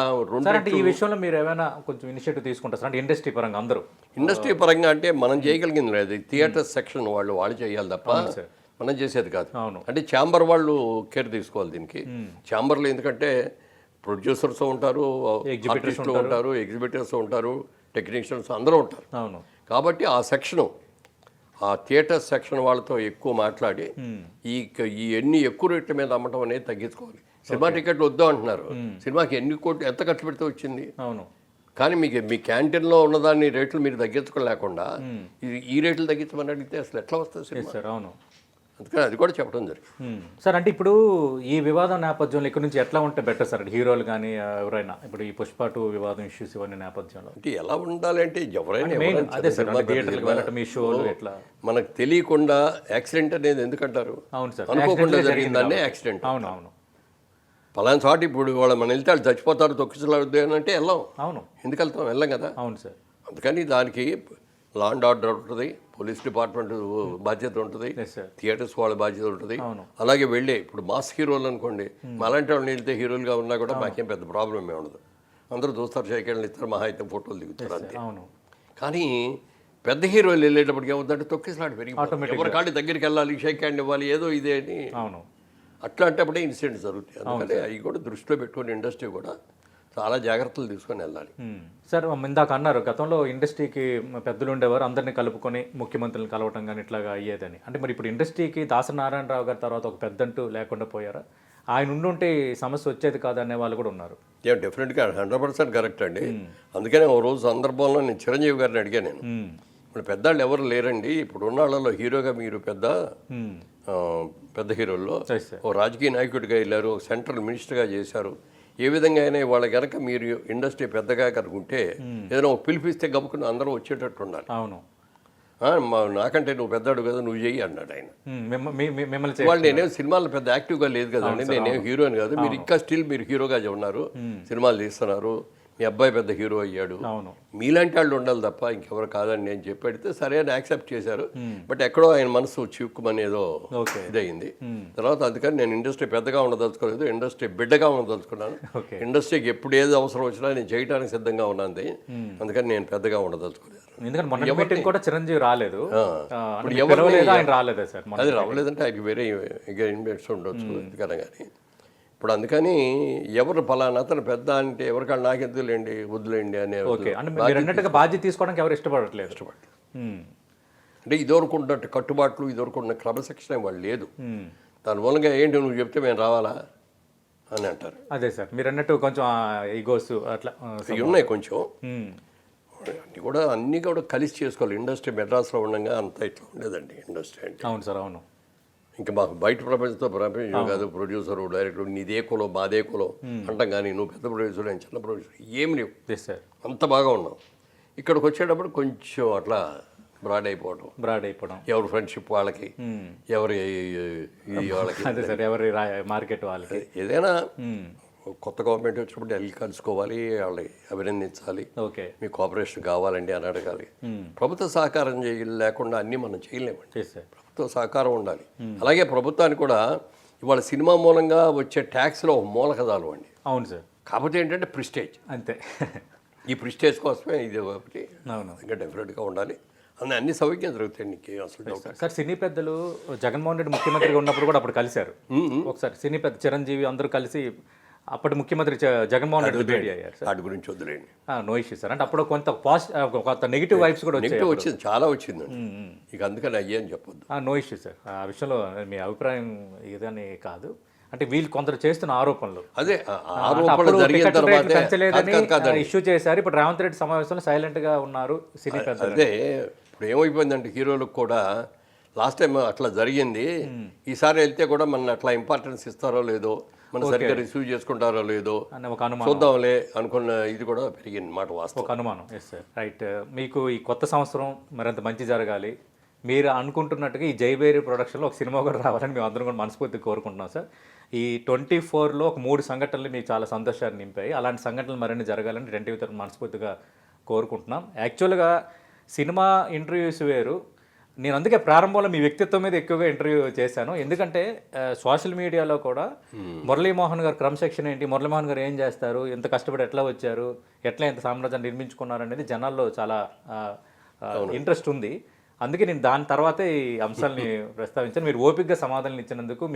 ఈ విషయంలో మీరు ఏమైనా కొంచెం ఇనిషియేటివ్ తీసుకుంటారు అంటే ఇండస్ట్రీ పరంగా? అందరూ ఇండస్ట్రీ పరంగా అంటే మనం చేయగలిగింది లేదు. థియేటర్ సెక్షన్ వాళ్ళు చేయాలి తప్ప మనం చేసేది కాదు. అంటే ఛాంబర్ వాళ్ళు కేర్ తీసుకోవాలి దీనికి. ఛాంబర్లో ఎందుకంటే ప్రొడ్యూసర్స్ ఉంటారు, ఆర్టిస్టులు ఉంటారు, ఎగ్జిబిటర్స్ ఉంటారు, టెక్నీషియన్స్ అందరూ ఉంటారు. కాబట్టి ఆ సెక్షను, ఆ థియేటర్ సెక్షన్ వాళ్ళతో ఎక్కువ మాట్లాడి ఈ ఎన్ని ఎక్కువ రేట్ల మీద అమ్మటం అనేది తగ్గించుకోవాలి. సినిమా టికెట్లు వద్దాం అంటున్నారు. సినిమాకి ఎన్ని కోట్లు ఎంత ఖర్చు పెడితే వచ్చింది? కానీ మీ క్యాంటీన్లో ఉన్నదాన్ని రేట్లు మీరు తగ్గించుకోలేకుండా ఈ రేట్లు తగ్గించమని అడిగితే అసలు ఎట్లా వస్తుంది సినిమా? అందుకని అది కూడా చెప్పడం జరిగింది. సార్ అంటే ఇప్పుడు ఈ వివాదం నేపథ్యంలో ఇక్కడ నుంచి ఎట్లా ఉంటే బెటర్ సార్ హీరోలు కానీ ఎవరైనా ఇప్పుడు ఈ పుష్ప 2 వివాదం ఇష్యూస్ ఇవన్నీ నేపథ్యంలో అంటే ఎలా ఉండాలంటే ఎవరైనా మెయిన్ ఎవరైనా అదే సార్ సినిమా థియేటర్కి వెళ్ళటం ఈ షోలు ఎట్లా మనకు తెలియకుండా యాక్సిడెంట్ అనేది ఎందుకంటారు? అవును సార్ అనుకోకుండా జరిగిందనే యాక్సిడెంట్. అవును అవును పలానా చోట ఇప్పుడు వాళ్ళు మనం వెళ్తే వాళ్ళు చచ్చిపోతారు తొక్కిసలాడుద్ది అని అంటే వెళ్ళాం. అవును ఎందుకు వెళ్తాం? వెళ్ళం కదా. అవును సార్ అందుకని దానికి లా అండ్ ఆర్డర్ ఉంటుంది, పోలీస్ డిపార్ట్మెంట్ బాధ్యత ఉంటుంది, ఎస్ సార్ థియేటర్స్ వాళ్ళ బాధ్యత ఉంటుంది. అవును అలాగే వెళ్ళే ఇప్పుడు మాస్ హీరోలు అనుకోండి, అలాంటి వాళ్ళని వెళ్తే హీరోలుగా ఉన్నా కూడా మాకేం పెద్ద ప్రాబ్లం ఏమి ఉండదు. అందరూ చూస్తారు, షేకెళ్ళని ఇస్తారు, మహా అయితే ఫోటోలు దిగుతారు అంతే. అవును కానీ పెద్ద హీరోలు వెళ్ళేటప్పటికి ఏమవుతుందంటే తొక్కిసలాట పెరిగిపోతుంది. ఎవరి కాళ్ళు దగ్గరికి వెళ్ళాలి, షేక్ హ్యాండ్ ఇవ్వాలి, ఏదో ఇదే అని అవును అట్లాంటప్పుడే ఇన్సిడెంట్స్ జరుగుతాయి. అందుకని అవి కూడా దృష్టిలో పెట్టుకుని ఇండస్ట్రీ కూడా చాలా జాగ్రత్తలు తీసుకొని వెళ్ళాలి. సార్ ఇందాక అన్నారు గతంలో ఇండస్ట్రీకి పెద్దలు ఉండేవారు, అందరినీ కలుపుకొని ముఖ్యమంత్రులను కలవటం కానీ ఇట్లాగా అయ్యేదని. అంటే మరి ఇప్పుడు ఇండస్ట్రీకి దాసరి నారాయణరావు గారి తర్వాత ఒక పెద్దంటూ లేకుండా పోయారా? ఆయన ఉండుంటే ఈ సమస్య వచ్చేది కాదనే వాళ్ళు కూడా ఉన్నారు. డెఫినెట్గా 100% కరెక్ట్ అండి. అందుకనే ఓ రోజు సందర్భంలో నేను చిరంజీవి గారిని అడిగాను. నేను ఇప్పుడు పెద్దవాళ్ళు ఎవరు లేరండి, ఇప్పుడు ఉన్న వాళ్ళలో హీరోగా మీరు పెద్ద హీరోల్లో ఓ రాజకీయ నాయకుడిగా వెళ్ళారు, ఒక సెంట్రల్ మినిస్టర్గా చేశారు. ఏ విధంగా అయినా వాళ్ళ కనుక మీరు ఇండస్ట్రీ పెద్దగా కనుకుంటే ఏదైనా ఒక పిలిపిస్తే గబుకుని అందరూ వచ్చేటట్టు ఉండాలి. అవును నాకంటే నువ్వు పెద్దాడు కదా, నువ్వు చెయ్యి అన్నాడు ఆయన. మిమ్మల్ని వాళ్ళు నేనేం సినిమాలో పెద్ద యాక్టివ్గా లేదు కదండి, నేనేం హీరోని కాదు. మీరు ఇంకా స్టిల్ మీరు హీరోగా ఉన్నారు, సినిమాలు తీస్తున్నారు, మీ అబ్బాయి పెద్ద హీరో అయ్యాడు, మీలాంటి వాళ్ళు ఉండాలి తప్ప ఇంకెవరు కాదని నేను చెప్పెడితే సరే అని యాక్సెప్ట్ చేశారు. బట్ ఎక్కడో ఆయన మనసు చిక్కుమని ఏదో ఇదయింది. తర్వాత అందుకని నేను ఇండస్ట్రీ పెద్దగా ఉండదలుచుకోలేదు, ఇండస్ట్రీ బిడ్డగా ఉండదలుచుకున్నాను. ఇండస్ట్రీకి ఎప్పుడు ఏది అవసరం వచ్చినా నేను చేయడానికి సిద్ధంగా ఉన్నది. అందుకని నేను పెద్దగా ఉండదలుచుకోలేదు. ఎందుకంటే మొన్న మీటింగ్ కూడా చిరంజీవి రాలేదు, రాలేదా సార్? అది రావలేదంటే ఆయనకి వేరే ఇన్వెట్స్ ఉండొచ్చు ఎందుకన్నా. కానీ ఇప్పుడు అందుకని ఎవరు ఫలానా అతను పెద్ద అంటే ఎవరికాళ్ళు నాకెందుకులేండి వద్దులేండి అనే బాధ్యత తీసుకోవడానికి ఎవరు ఇష్టపడట్లేదు. అంటే ఇదివరకు ఉన్నట్టు కట్టుబాట్లు, ఇదివరకు ఉన్న క్రమశిక్షణ వాళ్ళు లేదు. దాని మూలంగా ఏంటి నువ్వు చెప్తే మేము రావాలా అని అంటారు. అదే సార్ మీరు అన్నట్టు కొంచెం ఈగోస్ అట్లా ఇవి ఉన్నాయి కొంచెం. అన్నీ కూడా కలిసి చేసుకోవాలి. ఇండస్ట్రీ మెడ్రాస్లో ఉండగా అంత ఇట్లా ఉండేదండి ఇండస్ట్రీ అంటే. అవును సార్ అవును. ఇంకా మాకు బయట ప్రపంచం కాదు, ప్రొడ్యూసరు డైరెక్టర్ నీదే కులం మాదే కులం అంటాం. కానీ నువ్వు పెద్ద ప్రొడ్యూసర్ నేను చిన్న ప్రొడ్యూసర్ ఏమి లేవు, అంత బాగా ఉన్నాం. ఇక్కడికి వచ్చేటప్పుడు కొంచెం అట్లా బ్రాడ్ అయిపోవడం, ఎవరి ఫ్రెండ్షిప్ వాళ్ళకి, ఎవరి వాళ్ళకి, ఎవరి మార్కెట్ వాళ్ళకి. ఏదైనా కొత్త గవర్నమెంట్ వచ్చినప్పుడు వెళ్ళి కలుసుకోవాలి, వాళ్ళని అభినందించాలి, మీ కోఆపరేషన్ కావాలండి అని అడగాలి. ప్రభుత్వ సహకారం లేకుండా అన్నీ మనం చేయలేమండి. ప్రభుత్వ సహకారం ఉండాలి. అలాగే ప్రభుత్వానికి కూడా ఇవాళ సినిమా మూలంగా వచ్చే ట్యాక్స్లో ఒక మూలకదాలు అండి. అవును సార్. కాకపోతే ఏంటంటే ప్రిస్టేజ్, అంతే. ఈ ప్రిస్టేజ్ కోసమే ఇది ఒకటి ఇంకా డెఫినెట్గా ఉండాలి. అన్ని సౌకర్యం జరుగుతాయి. నీకు అసలు సార్ సినీ పెద్దలు జగన్మోహన్ రెడ్డి ముఖ్యమంత్రిగా ఉన్నప్పుడు కూడా అప్పుడు కలిశారు ఒకసారి. సినీ పెద్ద చిరంజీవి అందరూ కలిసి అప్పటి ముఖ్యమంత్రి జగన్మోహన్ రెడ్డి భేటీ అయ్యారు సార్. వాటి గురించి వదిలేండి, నో ఇష్యూ సార్. అంటే అప్పుడు కొంత కొంత నెగిటివ్ వైబ్స్ కూడా వచ్చింది, చాలా వచ్చింది. ఇక అందుకని అయ్యని చెప్పొద్దు. No issue sir. ఆ విషయంలో మీ అభిప్రాయం ఏదని కాదు. అంటే వీళ్ళు కొందరు చేస్తున్న ఆరోపణలు, అదే ఆరోపణలు జరిగిన తర్వాత ఇష్యూ చేశారు. ఇప్పుడు రేవంత్ రెడ్డి సమావేశంలో సైలెంట్ గా ఉన్నారు సినీ పెద్దలు. అదే ఇప్పుడు ఏమైపోయిందంటే హీరోలకు కూడా లాస్ట్ టైం అట్లా జరిగింది, ఈసారి వెళ్తే కూడా మన అట్లా ఇంపార్టెన్స్ ఇస్తారో లేదో, మనం సరిగ్గా రిసీవ్ చేసుకుంటారో లేదో చూద్దాంలే అనుకున్న ఇది కూడా పెరిగింది మాట వాస్తవం. ఒక అనుమానం. Yes sir, right. మీకు ఈ కొత్త సంవత్సరం మరింత మంచి జరగాలి. మీరు అనుకుంటున్నట్టుగా ఈ జైబేరి ప్రొడక్షన్లో ఒక సినిమా కూడా రావాలని మేము అందరం కూడా మనస్ఫూర్తిగా కోరుకుంటున్నాం సార్. ఈ 24లో ఒక 3 సంఘటనలు మీకు చాలా సంతోషాన్ని నింపాయి. అలాంటి సంఘటనలు మరిన్ని జరగాలని 2 తరఫున మనస్ఫూర్తిగా కోరుకుంటున్నాం. యాక్చువల్గా సినిమా ఇంటర్వ్యూస్ వేరు. నేను అందుకే ప్రారంభంలో మీ వ్యక్తిత్వం మీద ఎక్కువగా ఇంటర్వ్యూ చేశాను. ఎందుకంటే సోషల్ మీడియాలో కూడా మురళీమోహన్ గారు క్రమశిక్షణ ఏంటి, మురళీమోహన్ గారు ఏం చేస్తారు, ఎంత కష్టపడి ఎట్లా వచ్చారు, ఎట్లా ఎంత సామ్రాజ్యాన్ని నిర్మించుకున్నారు అనేది జనాల్లో చాలా ఇంట్రెస్ట్ ఉంది. అందుకే నేను దాని తర్వాతే ఈ అంశాలని ప్రస్తావించాను. మీరు ఓపికగా సమాధానం ఇచ్చినందుకు